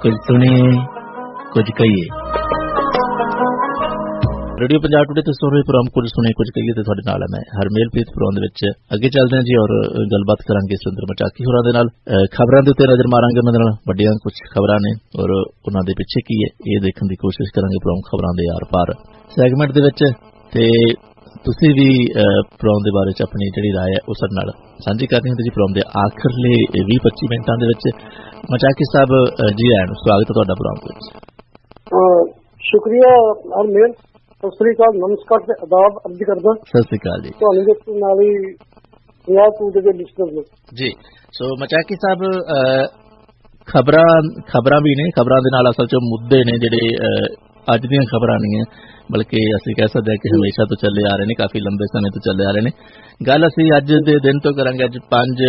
कुछ सुनिए कुछ कहिए। रेडियो पंजाब टुडे ते सुन रहे प्रोग्राम कुछ सुनिए कुछ कहिए ते तुहाडे नाल मैं हरमेलप्रीत प्रोग्राम दे विच अगे चलदे हां जी और गलबात करांगे सुंदर मचाकी होरां दे नाल। खबरां दे उत्ते नज़र मारांगे, मतलब वड्डियां कुछ खबरां ने और उन्हां दे पिछे की है ये देखण दी कोशिश करांगे प्रोग्राम खबरां दे आर पार सैगमेंट दे विच। ते तुसीं भी प्रोग्राम दे बारे च अपनी जिहड़ी राय है उस नाल साझी करनी होंदी जी। प्रोग्राम दे आखिरले 20-25 मिनटां दे विच मचाकी साहब जी आयन स्वागत है तुहाडा प्रोग्राम दे विच। शुक्रिया हरमेल, सत श्री अकाल, नमस्कार ते आदाब अर्ज करदा। सत श्री अकाल जी तुहानू दे नाल ही पंजाब टूडे दे लिस्टर ने जी। सो मचाकी साहब खबरां भी ने, खबरां दे नाल असल च मुद्दे ने जिहड़े अज दीयां खबरां नहीं है बल्कि असीं कह सकते हैं कि हमेशा तो चले आ रहे हैं, काफी लंबे समय तो चले आ रहे हैं। गल असीं अज दे दिन तो करांगे। अज 5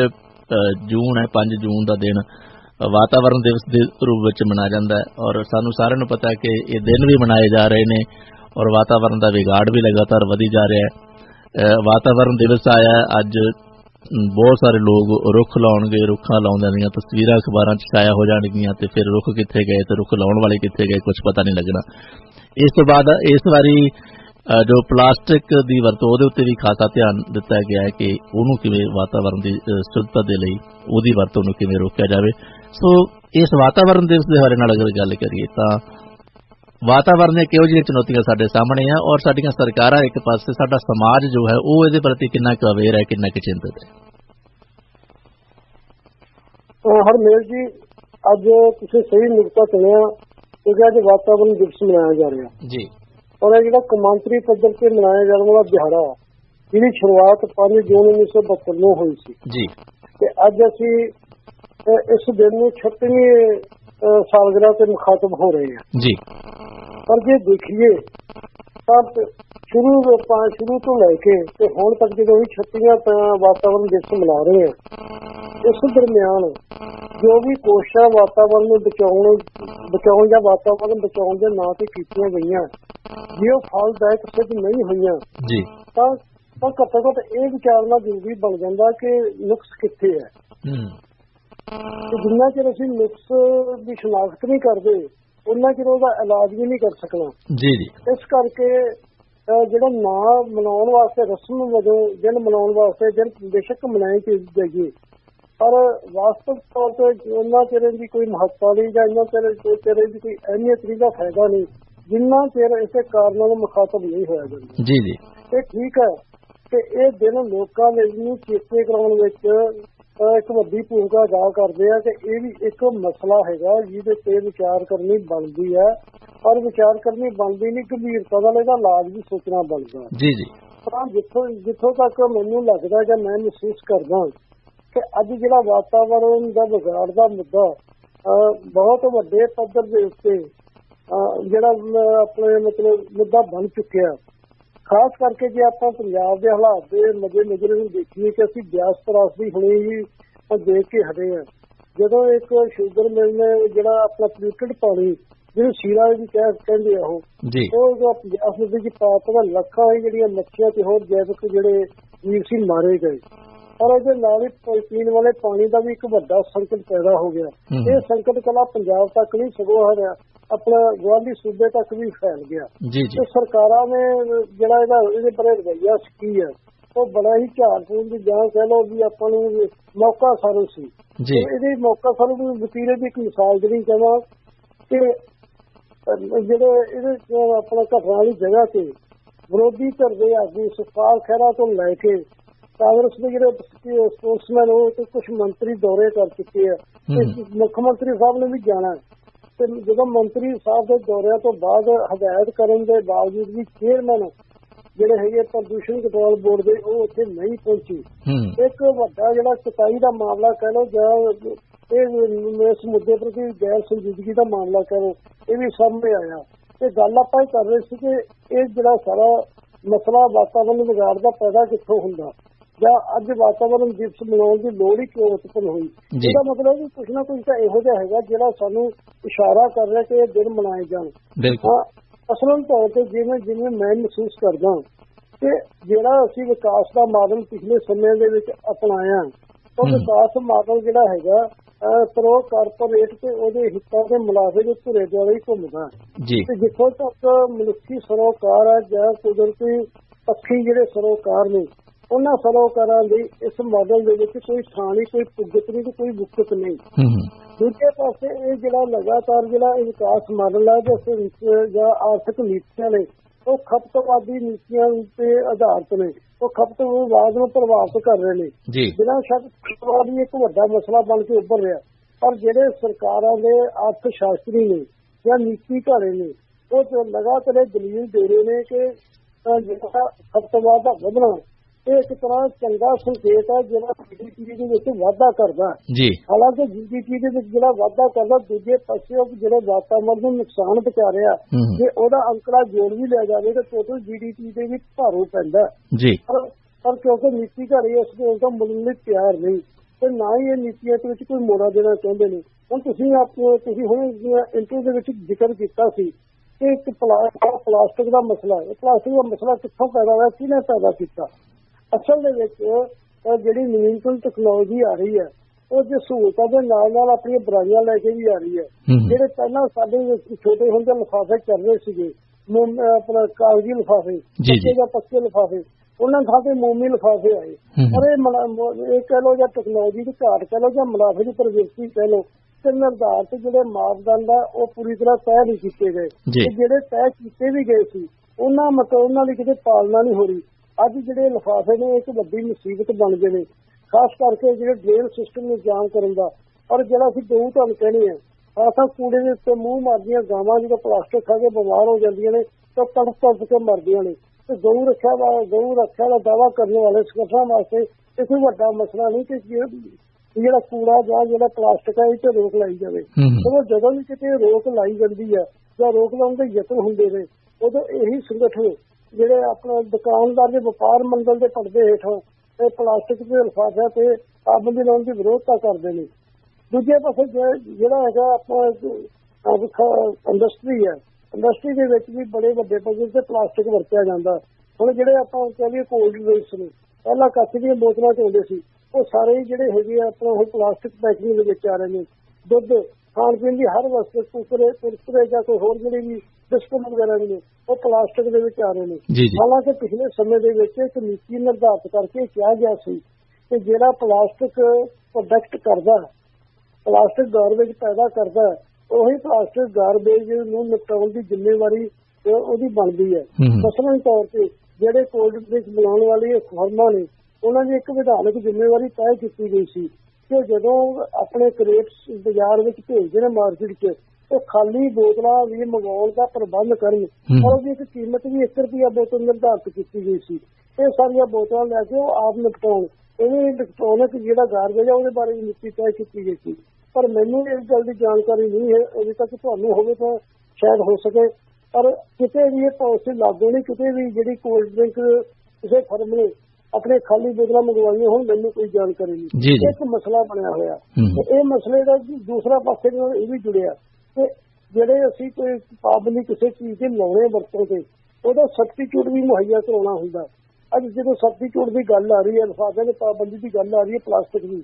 जून है, 5 जून का दिन वातावरण दिवस के रूप में मनाया जाता है और सानू सारिआं नूं पता है कि ये दिन भी मनाए जा रहे हैं और वातावरण का विगाड़ भी लगातार वधी जा रहा है। वातावरण दिवस आया अज, बहुत सारे लोग रुख लाउणगे, रुखां लाउंदिआं दीआं तस्वीरां अखबारां च छाया हो जाणगीआं ते फिर रुख कित्थे गए ते रुख लाउण वाले कित्थे गए कुछ पता नहीं लगना। इस तो बाद इस वारी जो प्लास्टिक की वरतों उहदे उत्ते भी खासा ध्यान दिता गया है कि उहनूं किवें वातावरण की शुद्धता दे लई उहदी वरतों नूं किवें रोकिया जावे। सो इस वातावरण दिवस के बारे नाल अगर गल करिए तो वातावरण दी किहो जिहियां चुनौतियां साडे सामने है और साडीआं सरकारां एक पासे, साडा समाज जो है वो इहदे प्रति किन्ना क अवेयर है, किन्ना क चिंतित है। हरमेल जी, अज तुसीं सही नुकता चुनिया क्योंकि अज वातावरण दिवस मनाया जा रहा जी और यह जिहड़ा कौमांतरी पद्धर से मनाया जाने वाला दिहाड़ा जिहदी शुरुआत 5 जून 1972 ਨੂੰ ਹੋਈ ਸੀ जी ਤੇ ਅੱਜ ਅਸੀਂ इस दिन में 36वीं सालगिरह से मुखातब हो रहे हैं जी। पर जे देखिए तो शुरू तो लैके ते हुण तक जो भी 36वां वातावरण दिवस मना रहे हैं, इस दरम्यान जो भी कोशिशां वातावरण नूं बचाउण या वातावरण बचाउण दे नां ते कीतियां गईयां जे वो फलदायक सिद्ध नहीं होईयां जी तां घट्टो घट्ट ये विचारना जरूरी बन जाता कि नुक्स कित्थे है। जिन्ना चिर असीं नुक्स की शनाख्त नहीं करते उन्ना चिर उसका इलाज भी नहीं कर सकना। जी जी। इस करके जिहड़ा नां मनाउण वास्ते रस्म वजों दिन मनाउण वास्ते दिन बेशक मनाए जाइए पर वास्तविक तौर पर उन्ना चिर की कोई महत्ता नहीं या इन्ना चिर की कोई अहमियत नहीं, का फायदा नहीं जिन्ना चिर इस कारणों का मुखातब नहीं होया जाता। जी जी। ये ठीक है कि यह दिन लोगों ने चेते कराउण एक वड्डी भूमिका अदा करते हैं कि यह भी एक मसला है जिहदे ते विचार करनी बनती है और विचार करनी बनती नहीं, गंभीरता नाल इहदा इलाज भी सोचना बनता है। जी जी। पर जिथों तक मैनूं लगदा या मैं महसूस करदा कि अज जिहड़ा वातावरण दा बिगाड़ दा मुद्दा बहुत वड्डे पद्धर दे उत्ते जिहड़ा अपने मतलब मुद्दा बन चुकिया। खास करके जे आपां पंजाब के हालात के मद्देनज़र देखिए कि असीं ब्यास त्रासदी हुणे ही देख के हटे हैं। जदों एक शुगर मिल ने जिहड़ा अपना पोल्यूटेड पानी जिहनूं सीरा भी कहंदे आ वो ब्यास नदी च पा के लखां ही जिहड़ियां मच्छियां ते होर जैविक जिहड़े जीव सी मारे गए और इहदे नाल ही पीण वाले पानी का भी एक वड्डा संकट पैदा हो गया। ये संकट कला पंजाब तक नहीं सगों अपना गुआढ़ी सूबे तक भी फैल गया। तो सरकारां ने जिहड़ा इहदे बारे रवैया की है वो बड़ा ही झाड़-फूक दी जां कह लो भी आपां नूं मौका सारू सी। इहदे मौका सारू नूं वतीरे दी एक मिसाल जिहड़ी कहां कि जिहड़े इहदे अपना घटना वाली जगह ते विरोधी धਿਰ दे आगू सुखपाल खਹਿਰਾ तो लैके कांग्रेस के जिहड़े स्पोर्ट्समैन हो तो कुछ मंत्री दौरे कर चुके हैं। मुख्यमंत्री साहब ने भी जाना है तो जो मंत्री साहब के दौरिया तो बाद हदायत करने के बावजूद भी चेयरमैन जिहड़े है प्रदूषण कंट्रोल बोर्ड के वो उत्थे नहीं पहुंची। एक वड्डा जिहड़ा कताई का मामला कह लो या इस मुद्दे प्रति गैर संजीदगी का मामला कह लो ये भी सामने आया। ये गल आपां कर रहे थे कि ये जिहड़ा सारा मसला वातावरण बिगाड़ दा पैदा कित्थों हुंदा या अज वातावरण दिवस मनाउण दी लोड़ ही क्यों उत्पन्न हुई। इसका मतलब कि कुछ ना कुछ तो इहो जिहा हैगा जिहड़ा सानू इशारा कर रहा कि ये दिन मनाए जाण। असलन तौर पर जिवें जिवें मैं महसूस करदा कि जिहड़ा असीं विकास का मॉडल पिछले समय दे विच अपनाया तो विकास मॉडल जिहड़ा हैगा ਸਰੋ ਕਾਰਪੋਰੇਟ ਤੇ ਉਹਦੇ ਹਿੱਤਾਂ ਦੇ ਮੁਲਾਜ਼ੇ ਦੇ ਧੁਰੇ ਦੁਆਲੇ ਹੀ ਘੁੰਮਦਾ ਜੀ ਤੇ ਜਿੱਥੋਂ ਤੱਕ ਮਨੁੱਖੀ ਸਰੋਕਾਰ ਹੈ ਜਾਂ ਕੁਦਰਤੀ ਪੱਖੀ ਜਿਹੜੇ ਸਰੋਕਾਰ ਨੇ ਉਹਨਾਂ ਸਰੋਕਾਰਾਂ ਦੀ ਇਸ ਮਾਡਲ ਦੇ ਵਿੱਚ ਕੋਈ ਥਾਂ ਨਹੀਂ, ਕੋਈ ਪੁੱਗਤ ਨਹੀਂ ਤੇ ਕੋਈ ਬੁੱਕਤ ਨਹੀਂ। ਦੂਜੇ ਪਾਸੇ ਇਹ ਜਿਹੜਾ ਲਗਾਤਾਰ ਜਿਹੜਾ ਇਹ ਵਿਕਾਸ ਮਾਡਲ ਹੈ ਜਾਂ ਆਰਥਿਕ ਨੀਤੀਆਂ ਨੇ ਉਹ ਖਪਤਵਾਦੀ ਨੀਤੀਆਂ ਤੇ ਆਧਾਰਿਤ ਨੇ, ਉਹ ਖਪਤਵਾਦ ਨੂੰ ਪ੍ਰਭਾਵਿਤ ਕਰ ਰਹੇ ਨੇ। ਬਿਨਾਂ ਸ਼ੱਕ ਖਪਤਵਾਦ ਵੀ ਇੱਕ ਵੱਡਾ ਮਸਲਾ ਬਣ ਕੇ ਉੱਭਰ ਰਿਹਾ, ਪਰ ਜਿਹੜੇ ਸਰਕਾਰਾਂ ਦੇ ਅਰਥ ਸ਼ਾਸਤਰੀ ਨੇ ਜਾਂ ਨੀਤੀ ਘਾੜੇ ਨੇ ਉਹ ਲਗਾਤਾਰ ਇਹ ਦਲੀਲ ਦੇ ਰਹੇ ਨੇ ਕਿ ਜਿਹੜਾ ਖਪਤਵਾਦ ਦਾ ਵਧਣਾ ਇਹ ਇੱਕ ਤਰ੍ਹਾਂ ਚੰਗਾ ਸੰਕੇਤ ਹੈ ਜਿਹੜਾ GDP ਦੇ ਵਿੱਚ ਵਾਧਾ ਕਰਦਾ ਹੈ। ਹਾਲਾਂਕਿ GDP ਦੇ ਵਿੱਚ ਜਿਹੜਾ ਵਾਧਾ ਕਰਦਾ ਦੂਜੇ ਪਾਸੇ ਉਹ ਜਿਹੜੇ ਵਾਤਾਵਰਨ ਨੂੰ ਨੁਕਸਾਨ ਪਹੁੰਚਾ ਰਿਹਾ, ਜੇ ਉਹਦਾ ਅੰਕੜਾ ਜੋੜ ਵੀ ਲਿਆ ਜਾਵੇ ਤਾਂ ਟੋਟਲ GDP ਦੇ ਵਿੱਚ ਭਾਰੂ ਪੈਂਦਾ। ਪਰ ਕਿਉਂਕਿ ਨੀਤੀ ਘਾੜੇ ਇਸ ਦੇ ਤੋਂ ਮੁੱਲ ਲਈ ਤਿਆਰ ਨਹੀਂ ਤੇ ਨਾ ਹੀ ਇਹ ਨੀਤੀਆਂ ਦੇ ਵਿੱਚ ਕੋਈ ਮੋੜਾ ਦੇਣਾ ਚਾਹੁੰਦੇ ਨੇ। ਹੁਣ ਤੁਸੀਂ ਹੁਣ ਇੰਟਰਵਿਊ ਦੇ ਵਿੱਚ ਜ਼ਿਕਰ ਕੀਤਾ ਸੀ ਕਿ ਇੱਕ ਪਲਾਸਟਿਕ ਦਾ ਮਸਲਾ ਹੈ। ਪਲਾਸਟਿਕ ਦਾ ਮਸਲਾ ਕਿੱਥੋਂ ਪੈਦਾ ਹੋਇਆ, ਕਿਹਨੇ ਪੈਦਾ ਕੀਤਾ? ਅਸਲ ਦੇ ਵਿੱਚ ਜਿਹੜੀ ਨਵੀਨਤਮ ਟੈਕਨੋਲੋਜੀ ਆ ਰਹੀ ਹੈ ਉਹ ਜੇ ਸਹੂਲਤਾਂ ਦੇ ਨਾਲ ਨਾਲ ਆਪਣੀਆਂ ਬੁਰਾਈਆਂ ਲੈ ਕੇ ਵੀ ਆ ਰਹੀ ਹੈ। ਜਿਹੜੇ ਪਹਿਲਾਂ ਸਾਡੇ ਛੋਟੇ ਹੁੰਦੇ ਲਿਫਾਫੇ ਚੱਲ ਰਹੇ ਸੀਗੇ, ਆਪਣਾ ਕਾਗਜ਼ੀ ਲਿਫਾਫੇ ਜਾਂ ਪੱਕੇ ਲਿਫਾਫੇ, ਉਹਨਾਂ ਥਾਂ ਤੇ ਮੋਮੀ ਲਿਫਾਫੇ ਆਏ। ਪਰ ਇਹ ਕਹਿ ਲਓ ਜਾਂ ਟੈਕਨੋਲੋਜੀ ਦੀ ਘਾਟ ਕਹਿ ਲਓ ਜਾਂ ਮੁਨਾਫੇ ਦੀ ਪ੍ਰਵਿਰਤੀ ਕਹਿ ਲਓ ਤੇ ਨਿਰਧਾਰਿਤ ਜਿਹੜੇ ਮਾਪਦੰਡ ਆ ਉਹ ਪੂਰੀ ਤਰ੍ਹਾਂ ਤੈਅ ਨਹੀਂ ਕੀਤੇ ਗਏ ਤੇ ਜਿਹੜੇ ਤੈਅ ਕੀਤੇ ਵੀ ਗਏ ਸੀ ਉਹਨਾਂ ਦੀ ਕਿਤੇ ਪਾਲਣਾ ਨਹੀਂ ਹੋ ਰਹੀ। ਅੱਜ ਜਿਹੜੇ ਲਿਫਾਫੇ ਨੇ ਇੱਕ ਵੱਡੀ ਮੁਸੀਬਤ ਬਣ ਗਏ ਨੇ, ਖਾਸ ਕਰਕੇ ਜਿਹੜੇ ਡਰੇਨ ਸਿਸਟਮ ਨੂੰ ਜਾਮ ਕਰਨ ਦਾ। ਔਰ ਜਿਹੜਾ ਅਸੀਂ ਦੋ ਤੁਹਾਨੂੰ ਕਹਿੰਦੇ ਆ ਖਾਸਾ ਕੂੜੇ ਦੇ ਉੱਤੇ ਮੂੰਹ ਮਾਰਦੀਆਂ ਗਾਵਾਂ ਜਦੋਂ ਪਲਾਸਟਿਕ ਖਾ ਕੇ ਬਿਮਾਰ ਹੋ ਜਾਂਦੀਆਂ ਨੇ ਤਾਂ ਤੜਪ ਕੇ ਮਰਦੀਆਂ ਨੇ। ਤੇ ਗਊ ਰੱਖਿਆ ਦਾ ਦਾਅਵਾ ਕਰਨ ਵਾਲੇ ਸੰਗਠਨਾਂ ਵਾਸਤੇ ਇਹ ਕੋਈ ਵੱਡਾ ਮਸਲਾ ਨਹੀਂ ਕਿ ਜਿਹੜਾ ਕੂੜਾ ਜਾਂ ਜਿਹੜਾ ਪਲਾਸਟਿਕ ਹੈ ਇਹ ਤੇ ਰੋਕ ਲਾਈ ਜਾਵੇ। ਉਹ ਜਦੋਂ ਵੀ ਕਿਤੇ ਰੋਕ ਲਾਈ ਜਾਂਦੀ ਹੈ ਜਾਂ ਰੋਕ ਲਾਉਣ ਦੇ ਯਤਨ ਹੁੰਦੇ ਨੇ ਉਦੋਂ ਇਹੀ ਸੰਗਠਨ ਜਿਹੜੇ ਆਪਣਾ ਦੁਕਾਨਦਾਰ ਦੇ ਵਪਾਰ ਮੰਡਲ ਦੇ ਪਰਦੇ ਹੇਠੋਂ ਇਹ ਪਲਾਸਟਿਕ ਦੇ ਲਿਫਾਫਿਆਂ ਤੇ ਪਾਬੰਦੀ ਲਾਉਣ ਦੀ ਵਿਰੋਧਤਾ ਕਰਦੇ ਨੇ। ਦੂਜੇ ਪਾਸੇ ਜਿਹੜਾ ਹੈਗਾ ਆਪਣਾ ਇੰਡਸਟਰੀ ਹੈ, ਇੰਡਸਟਰੀ ਦੇ ਵਿੱਚ ਵੀ ਬੜੇ ਵੱਡੇ ਪੱਧਰ ਤੇ ਪਲਾਸਟਿਕ ਵਰਤਿਆ ਜਾਂਦਾ। ਹੁਣ ਜਿਹੜੇ ਆਪਾਂ ਕਹਿ ਲਈਏ ਕੋਲਡ ਡਰਿੰਕਸ ਨੇ, ਪਹਿਲਾਂ ਕੱਚ ਦੀਆਂ ਬੋਤਲਾਂ ਚ ਆਉਂਦੇ ਸੀ, ਉਹ ਸਾਰੇ ਜਿਹੜੇ ਹੈਗੇ ਆ ਆਪਣਾ ਹੁਣ ਪਲਾਸਟਿਕ ਪੈਕਿੰਗ ਦੇ ਵਿੱਚ ਆ ਰਹੇ ਨੇ। ਦੁੱਧ ਖਾਣ ਪੀਣ ਦੀ ਹਰ ਵਸਤੂ ਕੁਰਕਰੇ ਜਾਂ ਕੋਈ ਹੋਰ ਜਿਹੜੀ ਵੀ ਬਿਸਕੁਟ ਵਗੈਰਾ ਨੇ ਉਹ ਪਲਾਸਟਿਕ ਦੇ ਵਿੱਚ ਆ ਰਹੇ ਨੇ। ਹਾਲਾਂਕਿ ਪਿਛਲੇ ਸਮੇਂ ਦੇ ਵਿੱਚ ਇੱਕ ਨੀਤੀ ਨਿਰਧਾਰਿਤ ਕਰਕੇ ਕਿਹਾ ਗਿਆ ਸੀ ਕਿ ਜਿਹੜਾ ਪਲਾਸਟਿਕ ਪ੍ਰੋਡਕਟ ਕਰਦਾ, ਪਲਾਸਟਿਕ ਗਾਰਬੇਜ ਪੈਦਾ ਕਰਦਾ, ਉਹੀ ਪਲਾਸਟਿਕ ਗਾਰਬੇਜ ਨੂੰ ਨਿਪਟਾਉਣ ਦੀ ਜ਼ਿੰਮੇਵਾਰੀ ਉਹਦੀ ਬਣਦੀ ਹੈ। ਮਸਲਨ ਤੌਰ ਤੇ ਜਿਹੜੇ ਕੋਲਡ ਡਰਿੰਕ ਬਣਾਉਣ ਵਾਲੇ ਫਰਮਾਂ ਨੇ ਉਹਨਾਂ ਦੀ ਇੱਕ ਵਿਧਾਨਕ ਜ਼ਿੰਮੇਵਾਰੀ ਤੈਅ ਕੀਤੀ ਗਈ ਸੀ ਕਿ ਜਦੋਂ ਆਪਣੇ ਕਰੇਟਸ ਬਾਜ਼ਾਰ ਵਿੱਚ ਭੇਜਦੇ ਨੇ ਮਾਰਕੀਟ 'ਚ ਉਹ ਖਾਲੀ ਬੋਤਲਾਂ ਵੀ ਮੰਗਵਾਉਣ ਦਾ ਪ੍ਰਬੰਧ ਕਰਨ। ਔਰ ਉਹਦੀ ਇੱਕ ਕੀਮਤ ਵੀ 1 ਰੁਪਇਆ ਬੋਤਲ ਨਿਰਧਾਰਿਤ ਕੀਤੀ ਗਈ ਸੀ। ਇਹ ਸਾਰੀਆਂ ਬੋਤਲਾਂ ਲੈ ਕੇ ਉਹ ਆਪ ਨਿਪਟਾਉਣ। ਇਹ ਇਲੈਕਟ੍ਰੋਨਿਕ ਜਿਹੜਾ ਗਾਰਬੇਜ ਆ ਉਹਦੇ ਬਾਰੇ ਵੀ ਨੀਤੀ ਤੈਅ ਕੀਤੀ ਗਈ ਸੀ। ਪਰ ਮੈਨੂੰ ਇਸ ਗੱਲ ਦੀ ਜਾਣਕਾਰੀ ਨਹੀਂ ਹੈ, ਅਜੇ ਤੱਕ ਤੁਹਾਨੂੰ ਹੋਵੇ ਤਾਂ ਸ਼ਾਇਦ ਹੋ ਸਕੇ। ਪਰ ਕਿਤੇ ਵੀ ਇਹ ਪਾਲਿਸੀ ਲਾਗੂ ਨਹੀਂ, ਕਿਤੇ ਵੀ ਜਿਹੜੀ ਕੋਲਡ ਡਰਿੰਕ ਕਿਸੇ ਫਰਮ ਨੇ ਆਪਣੇ ਖਾਲੀ ਬੋਤਲਾਂ ਮੰਗਵਾਈਆਂ ਹੁਣ ਮੈਨੂੰ ਕੋਈ ਜਾਣਕਾਰੀ ਨਹੀਂ। ਇੱਕ ਮਸਲਾ ਬਣਿਆ ਹੋਇਆ ਤੇ ਇਹ ਮਸਲੇ ਦਾ ਦੂਸਰਾ ਪਾਸੇ ਨਾਲ ਇਹ ਵੀ ਜੁੜਿਆ ਕਿ ਜਿਹੜੇ ਅਸੀਂ ਕੋਈ ਪਾਬੰਦੀ ਕਿਸੇ ਚੀਜ਼ ਦੇ ਲਾਉਣੇ ਵਰਤੋਂ ਤੇ ਉਹਦਾ ਸਬਸਟੀਟਿਊਟ ਵੀ ਮੁਹੱਈਆ ਕਰਾਉਣਾ ਹੁੰਦਾ। ਅੱਜ ਜਦੋਂ ਸਬਸਟੀਟਿਊਟ ਦੀ ਗੱਲ ਆ ਰਹੀ ਹੈ, ਲਿਫਾਫੇ ਦੀ ਪਾਬੰਦੀ ਦੀ ਗੱਲ ਆ ਰਹੀ ਹੈ ਪਲਾਸਟਿਕ ਦੀ,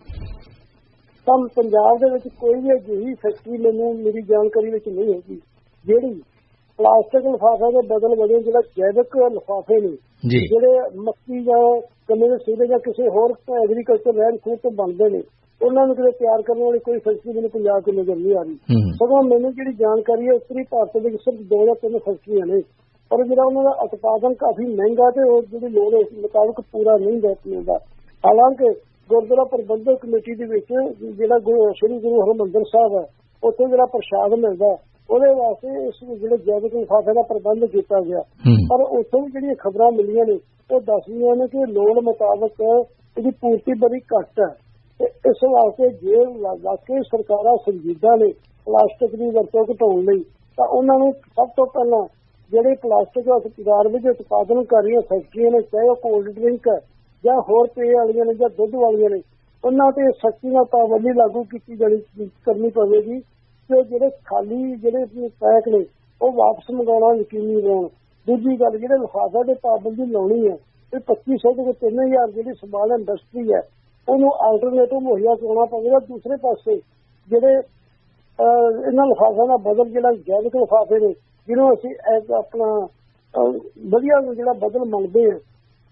ਤਾਂ ਪੰਜਾਬ ਦੇ ਵਿੱਚ ਕੋਈ ਵੀ ਅਜਿਹੀ ਫੈਕਟਰੀ ਮੇਰੀ ਜਾਣਕਾਰੀ ਵਿੱਚ ਨਹੀਂ ਹੈਗੀ ਜਿਹੜੀ ਪਲਾਸਟਿਕ ਲਿਫਾਫੇ ਦੇ ਬਦਲ ਵਜੋਂ ਜਿਹੜਾ ਜੈਵਿਕ ਲਿਫਾਫੇ ਨੇ ਜਿਹੜੇ ਮੱਕੀ ਜਾਂ ਗੰਨੇ ਦੇ ਸੀਰੇ ਜਾਂ ਕਿਸੇ ਹੋਰ ਐਗਰੀਕਲਚਰ ਰਹਿਣ ਖੂਹ ਤੋਂ ਬਣਦੇ ਨੇ ਉਹਨਾਂ ਨੂੰ ਕਿਤੇ ਤਿਆਰ ਕਰਨ ਵਾਲੀ ਕੋਈ ਫੈਕਟਰੀ ਮੈਨੂੰ ਪੰਜਾਬ 'ਚ ਨਜ਼ਰ ਨਹੀਂ ਆ ਰਹੀ। ਸਗੋਂ ਮੈਨੂੰ ਜਿਹੜੀ ਜਾਣਕਾਰੀ ਹੈ ਉੱਤਰੀ ਭਾਰਤ ਵਿੱਚ ਸਿਰਫ 2 ਜਾਂ 3 ਫੈਕਟਰੀਆਂ ਨੇ, ਪਰ ਜਿਹੜਾ ਉਹਨਾਂ ਦਾ ਉਤਪਾਦਨ ਕਾਫੀ ਮਹਿੰਗਾ ਤੇ ਉਹ ਜਿਹੜੀ ਲੋੜ ਉਸ ਮੁਤਾਬਕ ਪੂਰਾ ਨਹੀਂ ਹੋ ਪਾਉਂਦਾ। ਹਾਲਾਂਕਿ ਗੁਰਦੁਆਰਾ ਪ੍ਰਬੰਧਕ ਕਮੇਟੀ ਦੇ ਵਿੱਚ ਜਿਹੜਾ ਸ੍ਰੀ ਗੁਰੂ ਹਰਿਮੰਦਰ ਸਾਹਿਬ ਹੈ ਉੱਥੇ ਜਿਹੜਾ ਪ੍ਰਸ਼ਾਦ ਮਿਲਦਾ ਉਹਦੇ ਵਾਸਤੇ ਇਸ ਜਿਹੜੇ ਜੈਵਿਕ ਲਿਫਾਫੇ ਦਾ ਪ੍ਰਬੰਧ ਕੀਤਾ ਗਿਆ। ਪਰ ਉੱਥੋਂ ਵੀ ਜਿਹੜੀਆਂ ਖਬਰਾਂ ਮਿਲੀਆਂ ਨੇ ਉਹ ਦੱਸਦੀਆਂ ਨੇ ਕਿ ਲੋੜ ਮੁਤਾਬਕ ਇਹਦੀ ਪੂਰਤੀ ਬੜੀ ਘੱਟ ਹੈ ਤੇ ਇਸ ਵਾਸਤੇ ਜੇ ਵਾਕਈ ਸਰਕਾਰਾਂ ਸੰਜੀਦਾ ਨੇ ਪਲਾਸਟਿਕ ਦੀ ਵਰਤੋਂ ਘਟਾਉਣ ਲਈ ਤਾਂ ਉਹਨਾਂ ਨੂੰ ਸਭ ਤੋਂ ਪਹਿਲਾਂ ਜਿਹੜੇ ਪਲਾਸਟਿਕ ਗਾਰਬੇਜ ਉਤਪਾਦਨ ਕਰ ਰਹੀਆਂ ਫੈਕਟਰੀਆਂ ਨੇ, ਚਾਹੇ ਉਹ ਕੋਲਡ ਡਰਿੰਕ ਹੈ ਜਾਂ ਹੋਰ ਪੇय ਵਾਲੀਆਂ ਨੇ ਜਾਂ ਦੁੱਧ ਵਾਲੀਆਂ ਨੇ, ਉਹਨਾਂ ਤੇ ਸਖਤੀ ਨਾਲ ਪਾਬੰਦੀ ਲਾਗੂ ਕਰਨੀ ਪਵੇਗੀ ਕਿ ਜਿਹੜੇ ਖਾਲੀ ਜਿਹੜੇ ਪੈਕ ਨੇ ਉਹ ਵਾਪਸ ਮੰਗਾਉਣਾ ਯਕੀਨੀ ਬਣਾਉਣ। ਦੂਜੀ ਗੱਲ ਜਿਹੜੇ ਲਿਫਾਫੇ ਦੇ ਪਾਬੰਦੀ ਲਾਉਣੀ ਹੈ ਇਹ 2500 ਤੋਂ 3000 ਜਿਹੜੀ ਸਮਾਲ ਇੰਡਸਟਰੀ ਹੈ ਉਹਨੂੰ ਆਲਟਰਨੇਟਿਵ ਮੁਹੱਈਆ ਕਰਾਉਣਾ ਪਵੇਗਾ। ਦੂਸਰੇ ਪਾਸੇ ਜਿਹੜੇ ਇਹਨਾਂ ਲਿਫਾਫਿਆਂ ਦਾ ਬਦਲ ਜਿਹੜਾ ਜੈਵਿਕ ਲਿਫਾਫੇ ਨੇ, ਜਿਹਨੂੰ ਅਸੀਂ ਆਪਣਾ ਵਧੀਆ ਜਿਹੜਾ ਬਦਲ ਮੰਗਦੇ ਹਾਂ,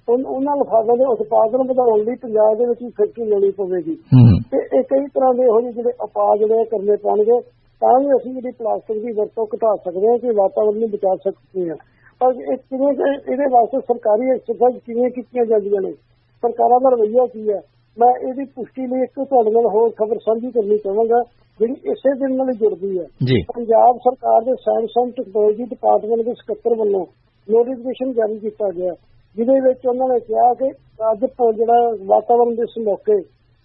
ਉਹਨਾਂ ਲਿਫਾਫਿਆਂ ਦੇ ਉਤਪਾਦਨ ਵਧਾਉਣ ਲਈ ਪੰਜਾਬ ਦੇ ਵਿੱਚ ਫੈਕਟਰੀ ਲੈਣੀ ਪਵੇਗੀ। ਤੇ ਇਹ ਕਈ ਤਰ੍ਹਾਂ ਦੇ ਇਹੋ ਜਿਹੇ ਜਿਹੜੇ ਉਪਾਅ ਜਿਹੜੇ ਕਰਨੇ ਪੈਣਗੇ, ਤਾਂ ਵੀ ਅਸੀਂ ਜਿਹੜੀ ਪਲਾਸਟਿਕ ਦੀ ਵਰਤੋਂ ਘਟਾ ਸਕਦੇ ਹਾਂ, ਕਿ ਵਾਤਾਵਰਨ ਨੂੰ ਬਚਾ ਸਕਦੇ ਹਾਂ। ਪਰ ਇਹ ਕਿਵੇਂ, ਇਹਦੇ ਵਾਸਤੇ ਸਰਕਾਰੀ ਐਕਸਰਸਾਈਜ਼ ਕਿਵੇਂ ਕੀਤੀਆਂ ਜਾਂਦੀਆਂ ਨੇ, ਸਰਕਾਰਾਂ ਦਾ ਰਵੱਈਆ ਕੀ ਹੈ, ਮੈਂ ਇਹਦੀ ਪੁਸ਼ਟੀ ਲਈ ਇੱਕ ਤੁਹਾਡੇ ਨਾਲ ਹੋਰ ਖਬਰ ਸਾਂਝੀ ਕਰਨੀ ਚਾਹਾਂਗਾ, ਜਿਹੜੀ ਇਸੇ ਦਿਨ ਨਾਲ ਜੁੜਦੀ ਹੈ। ਪੰਜਾਬ ਸਰਕਾਰ ਦੇ ਸਾਇੰਸ ਐਂਡ ਟੈਕਨੋਲੋਜੀ ਡਿਪਾਰਟਮੈਂਟ ਦੇ ਸਕੱਤਰ ਵੱਲੋਂ ਨੋਟੀਫਿਕੇਸ਼ਨ ਜਾਰੀ ਕੀਤਾ ਗਿਆ, ਜਿਹਦੇ ਵਿੱਚ ਉਹਨਾਂ ਨੇ ਕਿਹਾ ਕਿ ਅੱਜ ਜਿਹੜਾ ਵਾਤਾਵਰਨ ਦਿਵਸ ਮੌਕੇ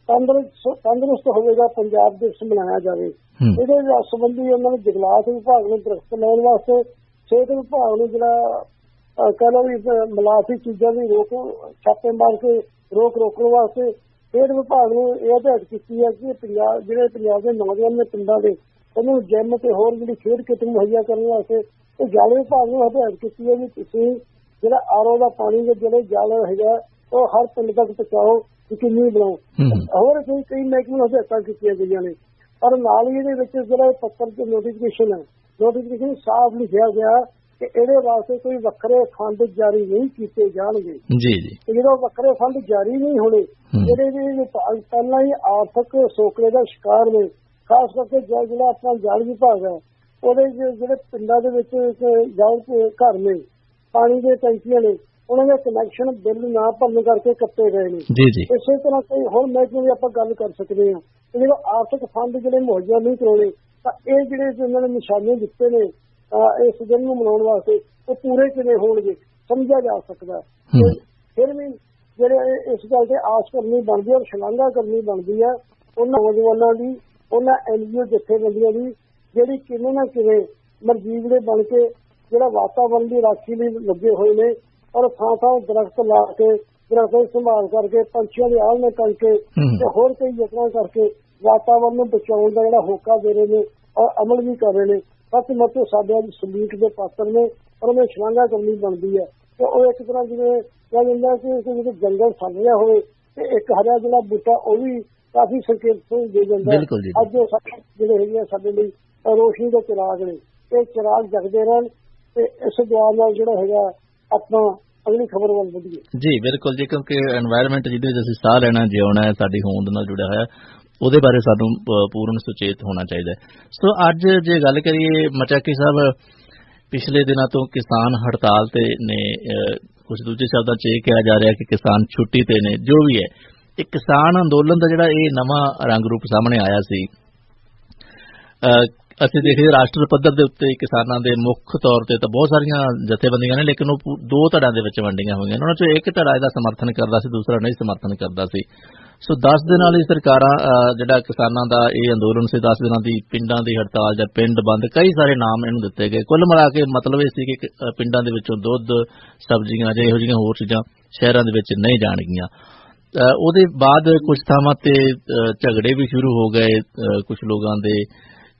ਤੰਦਰੁਸਤ ਹੋਵੇਗਾ ਪੰਜਾਬ ਦਿਵਸ ਮਨਾਇਆ ਜਾਵੇ। ਇਹਦੇ ਸੰਬੰਧੀ ਉਹਨਾਂ ਨੇ ਜੰਗਲਾਤ ਵਿਭਾਗ ਨੂੰ ਦਰਖਤ ਲਾਉਣ ਵਾਸਤੇ, ਸਿਹਤ ਵਿਭਾਗ ਨੂੰ ਜਿਹੜਾ ਕਹਿ ਲਓ ਵੀ ਮਿਲਾਵਟੀ ਚੀਜ਼ਾਂ ਦੀ ਛਾਪੇ ਮਾਰ ਕੇ ਰੋਕਣ ਵਾਸਤੇ, ਸਿਹਤ ਵਿਭਾਗ ਨੂੰ ਇਹ ਹਦਾਇਤ ਕੀਤੀ ਹੈ ਕਿ ਪੰਜਾਬ ਦੇ ਨੌਜਵਾਨ ਨੇ ਪਿੰਡਾਂ ਦੇ ਉਹਨਾਂ ਨੂੰ ਜਿੰਮ ਤੇ ਹੋਰ ਜਿਹੜੀ ਖੇਡ ਕਿੱਟ ਮੁਹੱਈਆ ਕਰਨ ਵਾਸਤੇ, ਤੇ ਜਲ ਵਿਭਾਗ ਨੂੰ ਹਦਾਇਤ ਕੀਤੀ ਹੈ ਵੀ ਤੁਸੀਂ ਜਿਹੜਾ ਆਰਓ ਦਾ ਪਾਣੀ ਦੇ ਜਿਹੜੇ ਜਲ ਹੈਗਾ ਉਹ ਹਰ ਪਿੰਡ ਤੱਕ ਪਹੁੰਚਾਓ, ਯਕੀਨੀ ਬਣਾਓ। ਹੋਰ ਕਈ ਮਹਿਕਮੇ ਨੂੰ ਹਦਾਇਤਾਂ ਕੀਤੀਆਂ ਗਈਆਂ ਨੇ। ਪਰ ਨਾਲ ਹੀ ਇਹਦੇ ਵਿੱਚ ਜਿਹੜਾ ਪੱਤਰ ਤੇ ਨੋਟੀਫਿਕੇਸ਼ਨ ਸਾਫ਼ ਲਿਖਿਆ ਗਿਆ ਕਿ ਇਹਦੇ ਵਾਸਤੇ ਕੋਈ ਵੱਖਰੇ ਫੰਡ ਜਾਰੀ ਨਹੀਂ ਕੀਤੇ ਜਾਣਗੇ। ਤੇ ਜਦੋਂ ਵੱਖਰੇ ਫੰਡ ਜਾਰੀ ਨਹੀਂ ਹੋਣੇ, ਜਿਹੜੇ ਵੀ ਪਹਿਲਾਂ ਹੀ ਆਰਥਿਕ ਸੋਕੜੇ ਦਾ ਸ਼ਿਕਾਰ ਨੇ, ਖਾਸ ਕਰਕੇ ਜਿਹੜਾ ਆਪਣਾ ਜਲ ਵਿਭਾਗ ਹੈ, ਉਹਦੇ ਜਿਹੜੇ ਪਿੰਡਾਂ ਦੇ ਵਿੱਚ ਘਰ ਨੇ, ਪਾਣੀ ਦੇ ਟੈਂਕੀਆਂ ਨੇ, ਉਹਨਾਂ ਦੇ ਕਨੈਕਸ਼ਨ ਬਿੱਲ ਨਾ ਭਰਨ ਕਰਕੇ ਕੱਟੇ ਗਏ ਨੇ। ਇਸੇ ਤਰ੍ਹਾਂ ਕਈ ਹੋਰ ਮਹਿਕਮੇ ਦੀ ਆਪਾਂ ਗੱਲ ਕਰ ਸਕਦੇ ਹਾਂ। ਜਦੋਂ ਆਰਥਿਕ ਫੰਡ ਜਿਹੜੇ ਮੁਹੱਈਆ ਨਹੀਂ ਕਰਾਉਣੇ, ਤਾਂ ਇਹ ਜਿਹੜੇ ਉਹਨਾਂ ਨੇ ਨਿਸ਼ਾਨੇ ਦਿੱਤੇ ਨੇ ਇਸ ਦਿਨ ਨੂੰ ਮਨਾਉਣ ਵਾਸਤੇ, ਉਹ ਪੂਰੇ ਕਿਵੇਂ ਹੋਣਗੇ ਸਮਝਿਆ ਜਾ ਸਕਦਾ। ਫਿਰ ਵੀ ਜਿਹੜੇ ਇਸ ਗੱਲ ਤੇ ਆਸ ਕਰਨੀ ਬਣਦੀ ਹੈ ਔਰ ਸ਼ਲਾਘਾ ਕਰਨੀ ਬਣਦੀ ਹੈ ਉਹਨਾਂ ਨੌਜਵਾਨਾਂ ਦੀ, ਉਹਨਾਂ NGO ਜਥੇਬੰਦੀਆਂ ਦੀ, ਜਿਹੜੀ ਕਿਵੇਂ ਨਾ ਕਿਵੇਂ ਮਰਜੀਵੜੇ ਬਣ ਕੇ ਜਿਹੜਾ ਵਾਤਾਵਰਨ ਦੀ ਰਾਖੀ ਲਈ ਲੱਗੇ ਹੋਏ ਨੇ, ਔਰ ਥਾਂ ਦਰਖਤ ਲਾ ਕੇ, ਦਰਖਤਾਂ ਦੀ ਸੰਭਾਲ ਕਰਕੇ, ਪੰਛੀਆਂ ਦੇ ਆਲ੍ਹਣੇ ਕਰਕੇ ਤੇ ਹੋਰ ਕਈ ਯਤਨਾਂ ਕਰਕੇ ਵਾਤਾਵਰਨ ਨੂੰ ਬਚਾਉਣ ਦਾ ਜਿਹੜਾ ਹੋਕਾ ਦੇ ਰਹੇ ਨੇ ਔਰ ਅਮਲ ਵੀ ਕਰ ਰਹੇ ਨੇ। ਸੱਚਮੁੱਚ ਸਾਡੇ ਅੱਜ ਸਲੂਟ ਦੇ ਪਾਤਰ ਨੇ, ਔਰ ਉਹਨੇ ਸ਼ਲਾਘਾ ਕਰਨੀ ਬਣਦੀ ਹੈ। ਤੇ ਉਹ ਇੱਕ ਤਰ੍ਹਾਂ ਜਿਵੇਂ ਕਿਹਾ ਜਾਂਦਾ ਕਿ ਜਦੋਂ ਜੰਗਲ ਫਲ ਰਿਹਾ ਹੋਵੇ ਤੇ ਇੱਕ ਹਰਾ ਜਿਹੜਾ ਬੂਟਾ ਉਹ ਵੀ ਕਾਫੀ ਸੰਕੇਤ ਦੇ ਜਾਂਦਾ। ਅੱਜ ਉਹ ਸਾਡੇ ਜਿਹੜੇ ਹੈਗੇ ਆ ਸਾਡੇ ਲਈ ਰੋਸ਼ਨੀ ਦੇ ਚਿਰਾਗ ਨੇ, ਇਹ ਚਿਰਾਗ ਜਗਦੇ ਰਹਿਣ ਤੇ ਇਸ ਦੁਆ ਨਾਲ ਜਿਹੜਾ ਹੈਗਾ ਆਪਣਾ ਅਗਲੀ ਖਬਰ ਵੱਲ ਵਧੀਏ। ਜੀ ਬਿਲਕੁਲ ਜੀ, ਕਿਉਂਕਿ ਐਨਵਾਇਰਨਮੈਂਟ ਜਿਹਦੇ ਵਿੱਚ ਅਸੀਂ ਸਾਹ ਲੈਣਾ, ਜਿਉਣਾ ਹੈ, ਸਾਡੀ ਹੋਂਦ ਨਾਲ ਜੁੜਿਆ ਹੋਇਆ, ਉਹਦੇ ਬਾਰੇ ਸਾਨੂੰ ਪੂਰਨ ਸੁਚੇਤ ਹੋਣਾ ਚਾਹੀਦਾ ਹੈ। ਸੋ ਅੱਜ ਜੇ ਗੱਲ ਕਰੀਏ, ਮਚਾਕੀ ਸਾਹਿਬ ਪਿਛਲੇ ਦਿਨਾਂ ਤੋਂ ਕਿਸਾਨ ਹੜਤਾਲ ਤੇ ਨੇ, ਕੁਝ ਦੂਜੇ ਸ਼ਬਦਾਂ 'ਚ ਇਹ ਕਿਹਾ ਜਾ ਰਿਹਾ ਕਿ ਕਿਸਾਨ ਛੁੱਟੀ ਤੇ ਨੇ। ਜੋ ਵੀ ਹੈ, ਇਹ ਕਿਸਾਨ ਅੰਦੋਲਨ ਦਾ ਜਿਹੜਾ ਇਹ ਨਵਾਂ ਰੰਗ ਰੂਪ ਸਾਹਮਣੇ ਆਇਆ ਸੀ, ਅਸੀਂ ਦੇਖਦੇ ਰਾਸ਼ਟਰ ਪੱਧਰ ਦੇ ਉੱਤੇ ਕਿਸਾਨਾਂ ਦੇ ਮੁੱਖ ਤੌਰ ਤੇ ਤਾਂ ਬਹੁਤ ਸਾਰੀਆਂ ਜਥੇਬੰਦੀਆਂ ਨੇ, ਲੇਕਿਨ ਉਹ ਦੋ ਧੜਿਆਂ ਦੇ ਵਿੱਚ ਵੰਡੀਆਂ ਹੋਈਆਂ ਨੇ। ਉਹਨਾਂ 'ਚੋਂ ਇੱਕ ਧੜਾ ਇਹਦਾ ਸਮਰਥਨ ਕਰਦਾ ਸੀ, ਦੂਸਰਾ ਨਹੀਂ ਸਮਰਥਨ ਕਰਦਾ ਸੀ। ਸੋ 10 ਦਿਨਾਂ ਲਈ ਸਰਕਾਰਾਂ ਜਿਹੜਾ ਕਿਸਾਨਾਂ ਦਾ ਇਹ ਅੰਦੋਲਨ ਸੀ, 10 ਦਿਨਾਂ ਦੀ ਪਿੰਡਾਂ ਦੀ ਹੜਤਾਲ ਜਾਂ ਪਿੰਡ ਬੰਦ, ਕਈ ਸਾਰੇ ਨਾਮ ਇਹਨੂੰ ਦਿੱਤੇ ਗਏ। ਕੁੱਲ ਮਿਲਾ ਕੇ ਮਤਲਬ ਇਹ ਸੀ ਕਿ ਪਿੰਡਾਂ ਦੇ ਵਿੱਚੋਂ ਦੁੱਧ, ਸਬਜ਼ੀਆਂ ਜਾਂ ਇਹੋ ਜਿਹੀਆਂ ਹੋਰ ਚੀਜ਼ਾਂ ਸ਼ਹਿਰਾਂ ਦੇ ਵਿੱਚ ਨਹੀਂ ਜਾਣਗੀਆਂ। ਉਹਦੇ ਬਾਅਦ ਕੁਝ ਥਾਵਾਂ ਤੇ ਝਗੜੇ ਵੀ ਸ਼ੁਰੂ ਹੋ ਗਏ ਕੁਝ ਲੋਕਾਂ ਦੇ।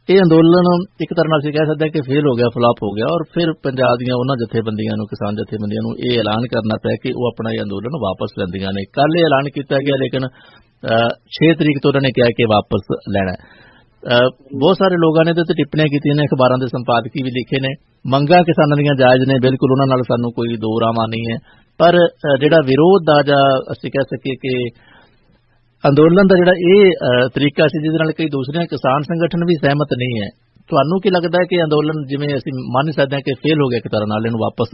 ਇਹ ਅੰਦੋਲਨ ਇੱਕ ਤਰ੍ਹਾਂ ਨਾਲ ਅਸੀਂ ਕਹਿ ਸਕਦੇ ਹਾਂ ਕਿ ਫੇਲ ਹੋ ਗਿਆ, ਫਲਾਪ ਹੋ ਗਿਆ। ਔਰ ਫਿਰ ਪੰਜਾਬ ਦੀਆਂ ਉਹਨਾਂ ਜਥੇਬੰਦੀਆਂ ਨੂੰ, ਕਿਸਾਨ ਜਥੇਬੰਦੀਆਂ ਨੂੰ ਇਹ ਐਲਾਨ ਕਰਨਾ ਪਿਆ ਕਿ ਉਹ ਆਪਣਾ ਇਹ ਅੰਦੋਲਨ ਵਾਪਸ ਲੈਂਦੀਆਂ ਨੇ। ਕੱਲ੍ਹ ਇਹ ਐਲਾਨ ਕੀਤਾ ਗਿਆ, ਲੇਕਿਨ 6 ਤਰੀਕ ਤੋਂ ਉਹਨਾਂ ਨੇ ਕਿਹਾ ਕਿ ਵਾਪਸ ਲੈਣਾ। ਬਹੁਤ ਸਾਰੇ ਲੋਕਾਂ ਨੇ ਇਹਦੇ ਉੱਤੇ ਟਿੱਪਣੀਆਂ ਕੀਤੀਆਂ ਨੇ, ਅਖਬਾਰਾਂ ਦੇ ਸੰਪਾਦਕੀ ਵੀ ਲਿਖੇ ਨੇ। ਮੰਗਾਂ ਕਿਸਾਨਾਂ ਦੀਆਂ ਜਾਇਜ਼ ਨੇ, ਬਿਲਕੁਲ, ਉਹਨਾਂ ਨਾਲ ਸਾਨੂੰ ਕੋਈ ਦੋ ਰਾਵਾਂ ਨਹੀਂ ਹੈ। ਪਰ ਜਿਹੜਾ ਵਿਰੋਧ ਦਾ, ਜਾਂ ਅਸੀਂ ਕਹਿ ਸਕੀਏ ਕਿ ਅੰਦੋਲਨ ਦਾ ਜਿਹੜਾ ਇਹ ਤਰੀਕਾ ਸੀ, ਜਿਹਦੇ ਨਾਲ ਕਈ ਦੂਸਰੇ ਕਿਸਾਨ ਸੰਗਠਨ ਵੀ ਸਹਿਮਤ ਨਹੀਂ ਹੈ, ਤੁਹਾਨੂੰ ਕੀ ਲੱਗਦਾ ਹੈ ਕਿ ਅੰਦੋਲਨ ਜਿਵੇਂ ਅਸੀਂ ਮੰਨ ਸਕਦੇ ਹਾਂ ਕਿ ਫੇਲ ਹੋ ਗਿਆ ਇੱਕ ਤਰ੍ਹਾਂ ਨਾਲ, ਇਹਨੂੰ ਵਾਪਸ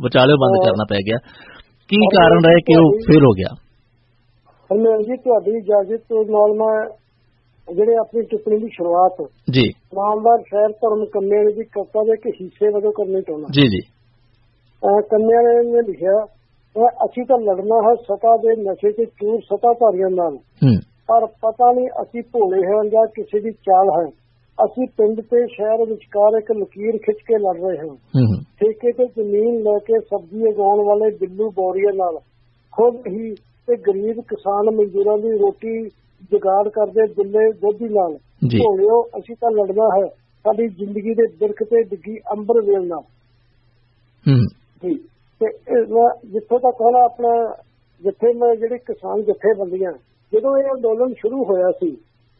ਵਿਚਾਲਿਓਂ ਬੰਦ ਕਰਨਾ ਪੈ ਗਿਆ, ਕੀ ਕਾਰਨ ਰਹੇ ਕਿ ਉਹ ਫੇਲ ਹੋ ਗਿਆ? ਜੀ ਤੁਹਾਡੀ ਇਜਾਜ਼ਤ ਨਾਲ ਮੈਂ ਜਿਹੜੇ ਆਪਣੀ ਟਿੱਪਣੀ ਦੀ ਸ਼ੁਰੂਆਤ ਜੀ ਨਾਮਦਾਰ ਸ਼ਹਿਰ ਧਰਮ ਕੰਨਿਆ ਦੀ ਕਵਿਤਾ ਦੇ ਇੱਕ ਹਿੱਸੇ ਵਜੋਂ ਕਰਨੀ ਚਾਹੁੰਦਾ। ਜੀ ਕੰਨਿਆ ਨੇ ਲਿਖਿਆ, ਅਸੀਂ ਤਾਂ ਲੜਨਾ ਹੈ ਸਤਾ ਦੇ ਨਸ਼ੇ ਤੇ ਚੂਰ ਸਤਾਧਾਰੀਆਂ ਨਾਲ, ਪਰ ਪਤਾ ਨਹੀਂ ਅਸੀਂ ਭੋਲੇ ਹਾਂ ਜਾਂ ਕਿਸੇ ਦੀ ਚਾਲ ਹੈ। ਅਸੀਂ ਪਿੰਡ ਤੇ ਸ਼ਹਿਰ ਵਿਚਕਾਰ ਇੱਕ ਲਕੀਰ ਖਿੱਚ ਕੇ ਲੜ ਰਹੇ ਹਾਂ। ਠੇਕੇ ਤੇ ਜ਼ਮੀਨ ਲੈ ਕੇ ਸਬਜ਼ੀ ਉਗਾਉਣ ਵਾਲੇ ਬਿੱਲੂ ਬੌਰੀਏ ਨਾਲ, ਖੁਦ ਹੀ ਤੇ ਗਰੀਬ ਕਿਸਾਨ ਮਜ਼ਦੂਰਾਂ ਦੀ ਰੋਟੀ ਜੁਗਾੜ ਕਰਦੇ ਦਿੱਲੇ ਗੋਭੀ ਨਾਲ। ਭੋਲਿਓ ਅਸੀਂ ਤਾਂ ਲੜਨਾ ਹੈ ਸਾਡੀ ਜ਼ਿੰਦਗੀ ਦੇ ਬਿਰਖ ਤੇ ਡਿੱਗੀ ਅੰਬਰ ਵੇਲ ਨਾਲ। ਜੀ ਤੇ ਜਿੱਥੋਂ ਤੱਕ ਹੁਣ ਆਪਣਾ ਜਿੱਥੇ ਮੈਂ ਜਿਹੜੀ ਕਿਸਾਨ ਜਥੇਬੰਦੀਆਂ, ਜਦੋਂ ਇਹ ਅੰਦੋਲਨ ਸ਼ੁਰੂ ਹੋਇਆ ਸੀ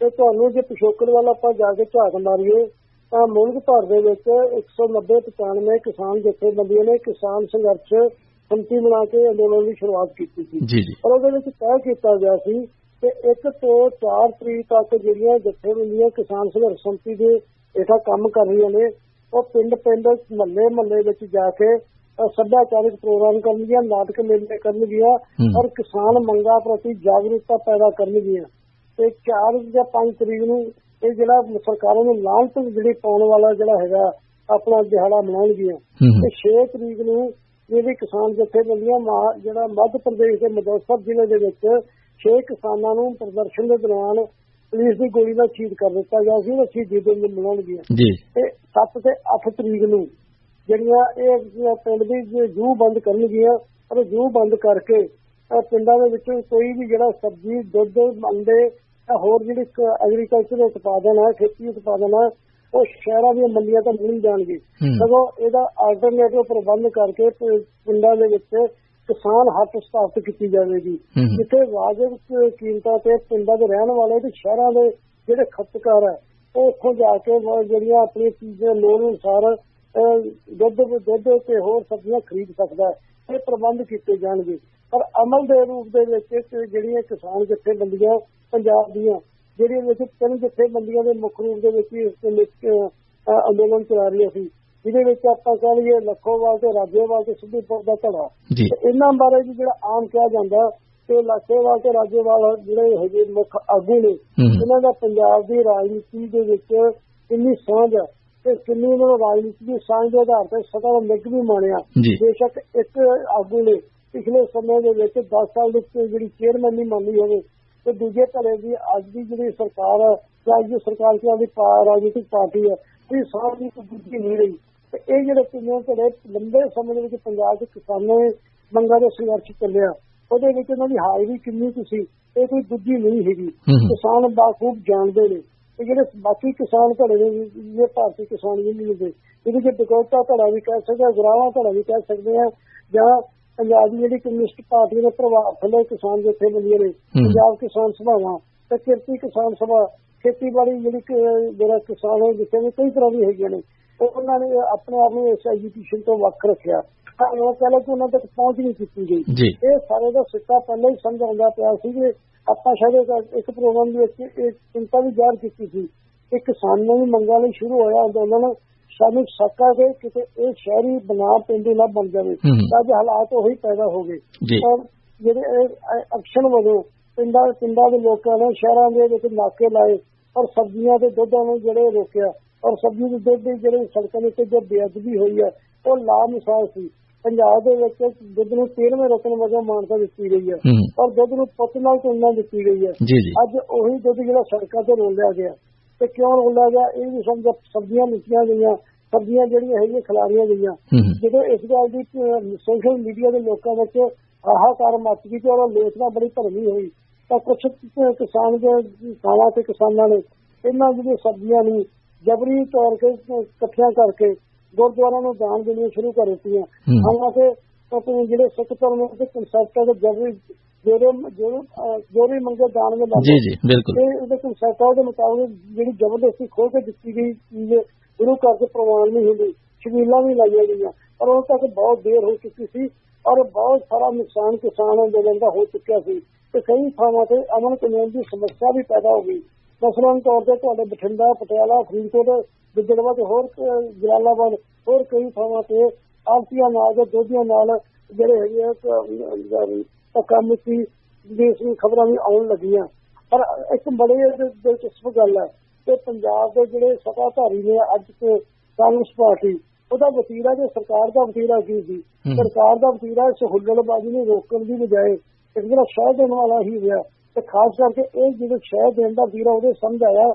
ਤੇ ਤੁਹਾਨੂੰ ਜੇ ਪਿਛੋਕੜ ਵੱਲ ਆਪਾਂ ਜਾ ਕੇ ਝਾਕ ਮਾਰੀਏ ਤਾਂ ਮੁਲਕ ਭਰ ਦੇ ਵਿੱਚ 190-95 ਕਿਸਾਨ ਜਥੇਬੰਦੀਆਂ ਨੇ ਕਿਸਾਨ ਸੰਘਰਸ਼ ਸੰਮਤੀ ਬਣਾ ਕੇ ਅੰਦੋਲਨ ਦੀ ਸ਼ੁਰੂਆਤ ਕੀਤੀ ਸੀ। ਪਰ ਉਹਦੇ ਵਿੱਚ ਤੈਅ ਕੀਤਾ ਗਿਆ ਸੀ ਕਿ 1 ਤੋਂ 4 ਤਰੀਕ ਤੱਕ ਜਿਹੜੀਆਂ ਜਥੇਬੰਦੀਆਂ ਕਿਸਾਨ ਸੰਘਰਸ਼ ਸੰਮਤੀ ਦੇ ਹੇਠਾਂ ਕੰਮ ਕਰ ਰਹੀਆਂ ਨੇ ਉਹ ਪਿੰਡ ਮਹੱਲੇ ਵਿੱਚ ਜਾ ਕੇ ਸੱਭਿਆਚਾਰਕ ਪ੍ਰੋਗਰਾਮ ਕਰਨਗੀਆਂ, ਨਾਟਕ ਮੇਲੇ ਕਰਨਗੀਆਂ ਔਰ ਕਿਸਾਨ ਮੰਗਾਂ ਪ੍ਰਤੀ ਜਾਗਰੂਕਤਾ ਪੈਦਾ ਕਰਨਗੀਆਂ। ਤੇ 4 ਜਾਂ 5 ਤਰੀਕ ਨੂੰ ਇਹ ਜਿਹੜਾ ਸਰਕਾਰਾਂ ਨੂੰ ਲਾਂਭਤ ਜਿਹੜੀ ਪਾਉਣ ਵਾਲਾ ਜਿਹੜਾ ਹੈਗਾ ਆਪਣਾ ਦਿਹਾੜਾ ਮਨਾਉਣਗੀਆਂ। ਤੇ 6 ਤਰੀਕ ਨੂੰ ਜਿਹੜੀ ਕਿਸਾਨ ਜਥੇਬੰਦੀਆਂ ਜਿਹੜਾ ਮੱਧ ਪ੍ਰਦੇਸ਼ ਦੇ ਮੁਜ਼ੱਫਰ ਜ਼ਿਲ੍ਹੇ ਦੇ ਵਿੱਚ 6 ਕਿਸਾਨਾਂ ਨੂੰ ਪ੍ਰਦਰਸ਼ਨ ਦੇ ਦੌਰਾਨ ਪੁਲਿਸ ਦੀ ਗੋਲੀ ਨਾਲ ਸ਼ਹੀਦ ਕਰ ਦਿੱਤਾ ਗਿਆ ਸੀ। ਉਹ ਸ਼ਹੀਦੀ ਦਿਨ ਮਨਾਉਣਗੀਆਂ। ਤੇ 7 ਤੇ 8 ਤਰੀਕ ਨੂੰ ਜਿਹੜੀਆਂ ਇਹ ਪਿੰਡ ਦੀ ਜੂਹ ਬੰਦ ਕਰਨਗੀਆਂ ਔਰ ਜੂਹ ਬੰਦ ਕਰਕੇ ਪਿੰਡਾਂ ਦੇ ਵਿੱਚ ਕੋਈ ਵੀ ਜਿਹੜਾ ਸਬਜ਼ੀ, ਦੁੱਧ, ਅੰਡੇ ਹੋਰ ਜਿਹੜੀ ਐਗਰੀਕਲਚਰ ਉਤਪਾਦਨ ਹੈ, ਖੇਤੀ ਉਤਪਾਦਨ ਹੈ, ਉਹ ਸ਼ਹਿਰਾਂ ਦੀਆਂ ਮੰਡੀਆਂ ਤੱਕ ਨਹੀਂ ਜਾਣਗੇ। ਸਗੋਂ ਇਹਦਾ ਆਲਟਰਨੇਟਿਵ ਪ੍ਰਬੰਧ ਕਰਕੇ ਪਿੰਡਾਂ ਦੇ ਵਿੱਚ ਕਿਸਾਨ ਹੱਟ ਸਥਾਪਿਤ ਕੀਤੀ ਜਾਵੇਗੀ, ਜਿੱਥੇ ਵਾਜਬ ਕੀਮਤਾਂ ਤੇ ਪਿੰਡਾਂ ਦੇ ਰਹਿਣ ਵਾਲੇ ਤੇ ਸ਼ਹਿਰਾਂ ਦੇ ਜਿਹੜੇ ਖਪਤਕਾਰ ਹੈ ਉਹ ਉੱਥੋਂ ਜਾ ਕੇ ਜਿਹੜੀਆਂ ਆਪਣੀਆਂ ਚੀਜ਼ਾਂ ਲੋੜ ਅਨੁਸਾਰ ਦੁੱਧ ਤੇ ਹੋਰ ਸਬਜ਼ੀਆਂ ਖਰੀਦ ਸਕਦਾ ਹੈ। ਇਹ ਪ੍ਰਬੰਧ ਕੀਤੇ ਜਾਣਗੇ। ਪਰ ਅਮਲ ਦੇ ਰੂਪ ਦੇ ਵਿੱਚ ਜਿਹੜੀਆਂ ਕਿਸਾਨ ਜਥੇਬੰਦੀਆਂ ਪੰਜਾਬ ਦੀਆਂ ਜਿਹੜੀਆਂ ਵਿੱਚ 3 ਜਥੇਬੰਦੀਆਂ ਦੇ ਮੁੱਖ ਰੂਪ ਦੇ ਵਿੱਚ ਅੰਦੋਲਨ ਚਲਾ ਰਹੀਆਂ ਸੀ, ਜਿਹਦੇ ਵਿੱਚ ਆਪਾਂ ਕਹਿ ਲਈਏ ਲੱਖੋਵਾਲ ਤੇ ਰਾਜੇਵਾਲ ਤੇ ਸਿੱਧੂਪੁਰ ਦਾ ਧੜਾ। ਇਹਨਾਂ ਬਾਰੇ ਵੀ ਜਿਹੜਾ ਆਮ ਕਿਹਾ ਜਾਂਦਾ ਕਿ ਲੱਖੋਵਾਲ ਤੇ ਰਾਜੇਵਾਲ ਜਿਹੜੇ ਹੈਗੇ ਮੁੱਖ ਆਗੂ ਨੇ, ਇਹਨਾਂ ਦਾ ਪੰਜਾਬ ਦੀ ਰਾਜਨੀਤੀ ਦੇ ਵਿੱਚ ਕਿੰਨੀ ਸਾਂਝ ਹੈ ਤੇ ਕਿੰਨੀ ਉਹਨਾਂ ਨੂੰ ਰਾਜਨੀਤੀ ਦੀ ਸਾਂਝ ਦੇ ਆਧਾਰ ਤੇ ਸਦਾ ਦਾ ਨਿੱਘ ਵੀ ਮਾਣਿਆ। ਬੇਸ਼ੱਕ ਇੱਕ ਆਗੂ ਨੇ ਪਿਛਲੇ ਸਮੇਂ ਦੇ ਵਿੱਚ 10 ਸਾਲ ਦੀ ਜਿਹੜੀ ਚੇਅਰਮੈਨ ਨਹੀਂ ਮੰਨੀ ਹੋਵੇ ਤੇ ਦੂਜੇ ਧੜੇ ਦੀ ਅੱਜ ਦੀ ਜਿਹੜੀ ਸਰਕਾਰ ਹੈ ਜਾਂ ਅੱਜ ਦੀ ਸਰਕਾਰ ਦੀ ਰਾਜਨੀਤਿਕ ਪਾਰਟੀ ਹੈ ਇਹ ਸਾਂਝ ਦੀ ਦੂਜੀ ਨਹੀਂ ਰਹੀ। ਤੇ ਇਹ ਜਿਹੜੇ ਤਿੰਨੋਂ ਧੜੇ ਲੰਬੇ ਸਮੇਂ ਦੇ ਵਿੱਚ ਪੰਜਾਬ ਦੇ ਕਿਸਾਨਾਂ ਨੇ ਮੰਗਾਂ ਦਾ ਸੰਘਰਸ਼ ਚੱਲਿਆ, ਉਹਦੇ ਵਿੱਚ ਉਹਨਾਂ ਦੀ ਹਾਜ਼ਰੀ ਕਿੰਨੀ ਕੁ ਸੀ ਇਹ ਕੋਈ ਦੂਜੀ ਨਹੀਂ ਹੈਗੀ। ਕਿਸਾਨ ਬਾਖੂਬ ਜਾਣਦੇ ਨੇ। ਤੇ ਜਿਹੜੇ ਬਾਕੀ ਕਿਸਾਨ ਧੜੇ ਨੇ ਇਹ ਭਾਰਤੀ ਕਿਸਾਨ ਯੂਨੀਅਨ ਦੇ ਇਹਦੇ ਚ ਬਕੌਤਾ ਧੜਾ ਵੀ ਕਹਿ ਸਕਦੇ ਹਾਂ, ਗੁਰਾਹਾਂ ਧੜਾ ਵੀ ਕਹਿ ਸਕਦੇ ਹਾਂ, ਜਾਂ ਪੰਜਾਬ ਦੀ ਜਿਹੜੀ ਕਮਿਊਨਿਸਟ ਪਾਰਟੀ ਦੇ ਪ੍ਰਭਾਵ ਥੱਲੇ ਕਿਸਾਨ ਜਥੇਬੰਦੀਆਂ ਨੇ, ਪੰਜਾਬ ਕਿਸਾਨ ਸਭਾਵਾਂ ਤੇ ਕਿਰਤੀ ਕਿਸਾਨ ਸਭਾ, ਖੇਤੀਬਾੜੀ ਜਿਹੜੀ ਜਿਹੜਾ ਕਿਸਾਨ ਜਿੱਥੇ ਵੀ ਕਈ ਤਰ੍ਹਾਂ ਦੀ ਹੈਗੀਆਂ ਨੇ, ਉਹਨਾਂ ਨੇ ਆਪਣੇ ਆਪ ਨੂੰ ਇਸ ਐਜੂਕੇਸ਼ਨ ਤੋਂ ਵੱਖ ਰੱਖਿਆ। ਉਹ ਕਹਿ ਲਓ ਕਿ ਉਹਨਾਂ ਤੱਕ ਪਹੁੰਚ ਨਹੀਂ ਕੀਤੀ ਗਈ। ਇਹ ਸਾਰੇ ਦਾ ਸਿੱਟਾ ਪਹਿਲਾਂ ਹੀ ਸਮਝ ਆਉਂਦਾ ਪਿਆ ਸੀ ਕਿ ਆਪਾਂ ਸ਼ਾਇਦ ਇੱਕ ਪ੍ਰੋਗਰਾਮ ਦੇ ਵਿੱਚ ਇਹ ਚਿੰਤਾ ਵੀ ਜ਼ਾਹਰ ਕੀਤੀ ਸੀ ਕਿ ਕਿਸਾਨਾਂ ਦੀ ਮੰਗਾਂ ਲਈ ਸ਼ੁਰੂ ਹੋਇਆ ਅੰਦੋਲਨ ਸਾਨੂੰ ਸ਼ੱਕ ਹੈ ਕਿ ਕਿਤੇ ਇਹ ਸ਼ਹਿਰੀ ਬਣਾ ਪਿੰਡੀ ਨਾ ਬਣ ਜਾਵੇ। ਅੱਜ ਹਾਲਾਤ ਉਹੀ ਪੈਦਾ ਹੋ ਗਏ ਔਰ ਜਿਹੜੇ ਐਕਸ਼ਨ ਵਜੋਂ ਪਿੰਡਾਂ ਦੇ ਲੋਕਾਂ ਨੇ ਸ਼ਹਿਰਾਂ ਦੇ ਵਿੱਚ ਨਾਕੇ ਲਾਏ ਔਰ ਸਬਜ਼ੀਆਂ ਤੇ ਦੁੱਧਾਂ ਨੂੰ ਜਿਹੜੇ ਰੋਕਿਆ ਔਰ ਸਬਜ਼ੀ ਦੇ ਦੁੱਧ ਦੀ ਜਿਹੜੇ ਸੜਕਾਂ ਦੇ ਉੱਤੇ ਜੋ ਬੇਅਦਬੀ ਹੋਈ ਹੈ ਉਹ ਲਾਮਿਸਾਲ ਸੀ। ਪੰਜਾਬ ਦੇ ਵਿੱਚ ਦੁੱਧ ਨੂੰ 13ਵੇਂ ਰਤਨ ਵਜੋਂ ਮਾਨਤਾ ਦਿੱਤੀ ਗਈ ਹੈ ਔਰ ਦੁੱਧ ਨੂੰ ਪੁੱਤ ਨਾਲ ਤੁਲਨਾ ਦਿੱਤੀ ਗਈ ਹੈ। ਅੱਜ ਉਹੀ ਦੁੱਧ ਜਿਹੜਾ ਸੜਕਾਂ ਤੇ ਰੋਲਿਆ ਗਿਆ ਤੇ ਕਿਉਂ ਰੋਲਿਆ ਗਿਆ ਇਹ ਵੀ ਸਮਝ ਸਬਜ਼ੀਆਂ ਲਿਖੀਆਂ ਗਈਆਂ, ਸਬਜ਼ੀਆਂ ਜਿਹੜੀਆਂ ਹੈਗੀਆਂ ਖਿਲਾਰੀਆਂ ਗਈਆਂ। ਜਦੋਂ ਇਸ ਗੱਲ ਦੀ ਸੋਸ਼ਲ ਮੀਡੀਆ ਦੇ ਲੋਕਾਂ ਵਿੱਚ ਹਾਹਾਕਾਰ ਮੱਚ ਗਈ ਤੇ ਉਹ ਆਲੋਚਨਾ ਬੜੀ ਭਰਵੀਂ ਹੋਈ ਤਾਂ ਕੁਛ ਕਿਸਾਨ ਦੇ ਥਾਵਾਂ ਤੇ ਕਿਸਾਨਾਂ ਨੇ ਇਹਨਾਂ ਜਿਹੜੀਆਂ ਸਬਜ਼ੀਆਂ ਨੂੰ ਜਬਰੀ ਤੌਰ ਤੇ ਇਕੱਠੀਆਂ ਕਰਕੇ ਗੁਰਦੁਆਰਿਆਂ ਨੂੰ ਦਾਨ ਦੇਣੀਆਂ ਸ਼ੁਰੂ ਕਰ ਦਿੱਤੀਆਂ। ਹਾਲਾਂਕਿ ਆਪਣੇ ਜਿਹੜੇ ਸਿੱਖ ਧਰਮ ਦੇ ਕਨਸੈਪਟ ਦੇ ਜੋ ਵੀ ਮੰਗੇ ਦਾਨ ਦੇ ਲਾਭ ਇਹਦੇ ਕਨਸੈਪਟ ਉਹਦੇ ਮੁਤਾਬਕ ਜਿਹੜੀ ਜ਼ਬਰਦਸਤੀ ਖੋਹ ਕੇ ਦਿੱਤੀ ਗਈ ਚੀਜ਼ ਗੁਰੂ ਘਰ ਦੇ ਪ੍ਰਵਾਨ ਨਹੀਂ ਹੁੰਦੀ, ਸ਼ਬੀਲਾਂ ਵੀ ਲਾਈਆਂ ਗਈਆਂ ਪਰ ਉਦੋਂ ਤੱਕ ਬਹੁਤ ਦੇਰ ਹੋ ਚੁੱਕੀ ਸੀ ਔਰ ਬਹੁਤ ਸਾਰਾ ਨੁਕਸਾਨ ਕਿਸਾਨ ਅੰਦੋਲਨ ਦਾ ਹੋ ਚੁੱਕਿਆ ਸੀ ਤੇ ਕਈ ਥਾਵਾਂ ਤੇ ਅਮਨ ਕਾਨੂੰਨ ਦੀ ਸਮੱਸਿਆ ਵੀ ਪੈਦਾ ਹੋ ਗਈ। ਮਸਲਨ ਤੌਰ ਤੇ ਤੁਹਾਡੇ ਬਠਿੰਡਾ, ਪਟਿਆਲਾ, ਫਰੀਦਕੋਟ, ਗਿੱਦੜਬਾਹਾ ਤੇ ਹੋਰ ਜਲਾਲਾਬਾਦ ਹੋਰ ਕਈ ਥਾਵਾਂ ਤੇ ਆੜ੍ਹਤੀਆਂ ਨਾਲ ਜਾਂ ਦੋਧੀਆਂ ਨਾਲ ਜਿਹੜੇ ਹੈਗੇ ਆ ਧੱਕਾ ਮੁੱਕੀ ਦੇਸ਼ ਦੀਆਂ ਖਬਰਾਂ ਵੀ ਆਉਣ ਲੱਗੀਆਂ। ਪਰ ਇੱਕ ਬੜੀ ਦਿਲਚਸਪ ਗੱਲ ਹੈ ਕਿ ਪੰਜਾਬ ਦੇ ਜਿਹੜੇ ਸੱਤਾਧਾਰੀ ਨੇ ਅੱਜ ਕਾਂਗਰਸ ਪਾਰਟੀ ਉਹਦਾ ਵਤੀਰਾ ਜੋ ਸਰਕਾਰ ਦਾ ਵਤੀਰਾ ਕੀ ਸੀ, ਸਰਕਾਰ ਦਾ ਵਤੀਰਾ ਇਸ ਹੁੱਲੜਬਾਜ਼ੀ ਨੂੰ ਰੋਕਣ ਦੀ ਬਜਾਏ ਇੱਕ ਜਿਹੜਾ ਸ਼ਹਿ ਦੇਣ ਵਾਲਾ ਹੀ ਹੋਇਆ ਤੇ ਖਾਸ ਕਰਕੇ ਇਹ ਜਿਹੜੇ ਸ਼ਹਿ ਦੇਣ ਦਾ ਵਤੀਰਾ ਉਹਦੇ ਸਮਝ ਆਇਆ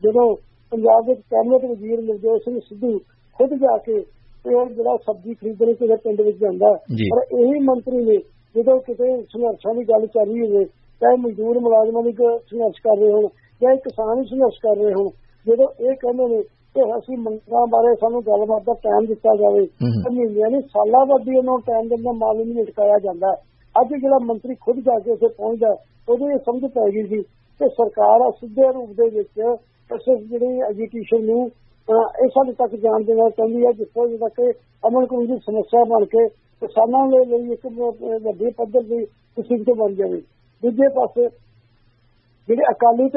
ਜਦੋਂ ਪੰਜਾਬ ਦੇ ਕੈਬਨਿਟ ਵਜ਼ੀਰ ਨਵਜੋਤ ਸਿੰਘ ਸਿੱਧੂ ਖੁਦ ਜਾ ਕੇ ਉਹ ਜਿਹੜਾ ਸਬਜ਼ੀ ਖਰੀਦਣ ਕਿਸੇ ਪਿੰਡ ਵਿੱਚ ਜਾਂਦਾ ਪਰ ਇਹੀ ਮੰਤਰੀ ਨੇ ਜਦੋਂ ਕਿਤੇ ਸੰਘਰਸ਼ਾਂ ਦੀ ਗੱਲ ਚੱਲ ਰਹੀ ਹੋਵੇ ਚਾਹੇ ਮਜ਼ਦੂਰ ਮੁਲਾਜ਼ਮਾਂ ਦੀ ਸੰਘਰਸ਼ ਕਰ ਰਹੇ ਹੋਣ ਜਾਂ ਕਿਸਾਨ ਹੀ ਸੰਘਰਸ਼ ਕਰ ਰਹੇ ਹੋਣ, ਜਦੋਂ ਇਹ ਕਹਿੰਦੇ ਨੇ ਕਿ ਅਸੀਂ ਮੰਗਾਂ ਬਾਰੇ ਸਾਨੂੰ ਗੱਲਬਾਤ ਦਾ ਟਾਈਮ ਦਿੱਤਾ ਜਾਵੇ ਮਹੀਨਿਆਂ ਨਹੀਂ ਸਾਲਾਂ ਬਾਅਦ ਵੀ ਉਹਨਾਂ ਨੂੰ ਟਾਈਮ ਦੇਣ ਦਾ ਮਾਮਲਾ ਨਹੀਂ ਅਟਕਾਇਆ ਜਾਂਦਾ। ਅੱਜ ਜਿਹੜਾ ਮੰਤਰੀ ਖੁਦ ਜਾ ਕੇ ਉੱਥੇ ਪਹੁੰਚਦਾ ਉਹਦੇ ਇਹ ਸਮਝ ਪੈ ਗਈ ਸੀ ਤੇ ਸਰਕਾਰ ਸਿੱਧੇ ਰੂਪ ਦੇ ਵਿੱਚ ਇਸ ਜਿਹੜੀ ਐਜੂਕੇਸ਼ਨ ਨੂੰ ਇਸ ਹੱਦ ਤੱਕ ਜਾਣ ਦੇਣਾ ਚਾਹੁੰਦੀ ਹੈ ਜਿੱਥੋਂ ਤੱਕ ਅਮਨ ਕਾਨੂੰਨ ਦੀ ਸਮੱਸਿਆ ਬਣ ਕੇ ਕਿਸਾਨਾਂ ਦੇ ਲਈ ਇੱਕ ਵੱਡੇ ਪੱਧਰ ਦੀ ਮੁਸੀਬਤ ਬਣ ਜਾਵੇ। ਦੂਜੇ ਪਾਸੇ ਜਿਹੜੇ ਅਕਾਲੀ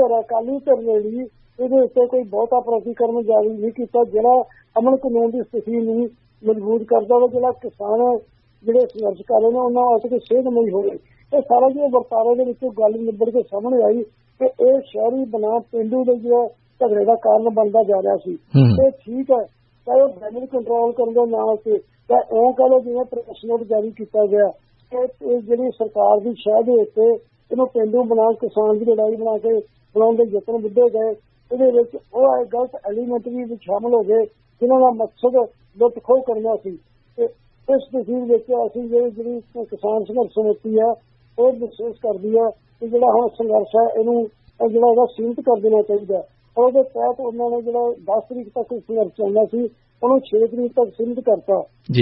ਧਿਰ ਨੇ ਵੀ ਇਹਦੇ ਉੱਤੇ ਕੋਈ ਬਹੁਤਾ ਪ੍ਰਤੀਕਰਮ ਜਾਰੀ ਨਹੀਂ ਕੀਤਾ ਜਿਹੜਾ ਅਮਨ ਕਾਨੂੰਨ ਦੀ ਸਥਿਤੀ ਨੂੰ ਮਜ਼ਬੂਤ ਕਰਦਾ ਵਾ, ਜਿਹੜਾ ਕਿਸਾਨ ਜਿਹੜੇ ਸੰਘਰਸ਼ ਕਰ ਰਹੇ ਨੇ ਉਹਨਾਂ ਵਾਸਤੇ ਕੋਈ ਸੇਧਮਈ ਹੋਵੇ। ਇਹ ਸਾਰਾ ਜਿਹੜੇ ਵਰਤਾਰੇ ਦੇ ਵਿੱਚੋਂ ਗੱਲ ਨਿਬੜ ਕੇ ਸਾਹਮਣੇ ਆਈ ਕਿ ਇਹ ਸ਼ਹਿਰੀ ਬਣਾ ਪੇਂਡੂ ਦੇ ਜਿਹੜਾ ਝਗੜੇ ਦਾ ਕਾਰਨ ਬਣਦਾ ਜਾ ਰਿਹਾ ਸੀ। ਤੇ ਠੀਕ ਹੈ, ਚਾਹੇ ਉਹ ਡੈਮੇਜ ਕੰਟਰੋਲ ਕਰਨ ਦੇ ਨਾਂ ਤੇ ਜਾਂ ਇਹ ਕਹ ਲਓ ਜਿਵੇਂ ਪ੍ਰੈਸ ਨੋਟ ਜਾਰੀ ਕੀਤਾ ਗਿਆ ਕਿ ਇਹ ਜਿਹੜੀ ਸਰਕਾਰ ਦੀ ਸ਼ਹਿ ਦੇ ਉੱਤੇ ਇਹਨੂੰ ਪੇਂਡੂ ਬਣਾ ਕਿਸਾਨ ਦੀ ਲੜਾਈ ਬਣਾ ਕੇ ਬਣਾਉਣ ਦੇ ਯਤਨ ਵਿੱਢੇ ਗਏ। ਇਹਦੇ ਵਿੱਚ ਉਹ ਗਲਤ ਐਲੀਮੈਂਟ ਵੀ ਵਿੱਚ ਸ਼ਾਮਲ ਹੋ ਗਏ ਜਿਨ੍ਹਾਂ ਦਾ ਮਕਸਦ ਲੁੱਟ ਖੋਹ ਕਰਨਾ ਸੀ। ਤੇ ਇਸ ਤਸਵੀਰ ਵਿੱਚ ਅਸੀਂ ਜਿਹੜੀ ਕਿਸਾਨ ਸੰਘਰਸ਼ ਸਮਿਤੀ ਹੈ ਉਹ ਮਹਿਸੂਸ ਕਰਦੀ ਹੈ ਕਿ ਜਿਹੜਾ ਹੁਣ ਸੰਘਰਸ਼ ਹੈ ਇਹਨੂੰ ਜਿਹੜਾ ਇਹਦਾ ਸੀਮਿਤ ਕਰ ਦੇਣਾ ਚਾਹੀਦਾ। ਔਰ ਉਹਦੇ ਤਹਿਤ ਉਹਨਾਂ ਨੇ ਜਿਹੜਾ 10 ਤਰੀਕ ਤੱਕ ਸੰਘਰਸ਼ ਚੱਲਣਾ ਸੀ ਉਹਨੂੰ 6 ਤਰੀਕ ਤੱਕ ਸੀਮਿਤ ਕਰਤਾ।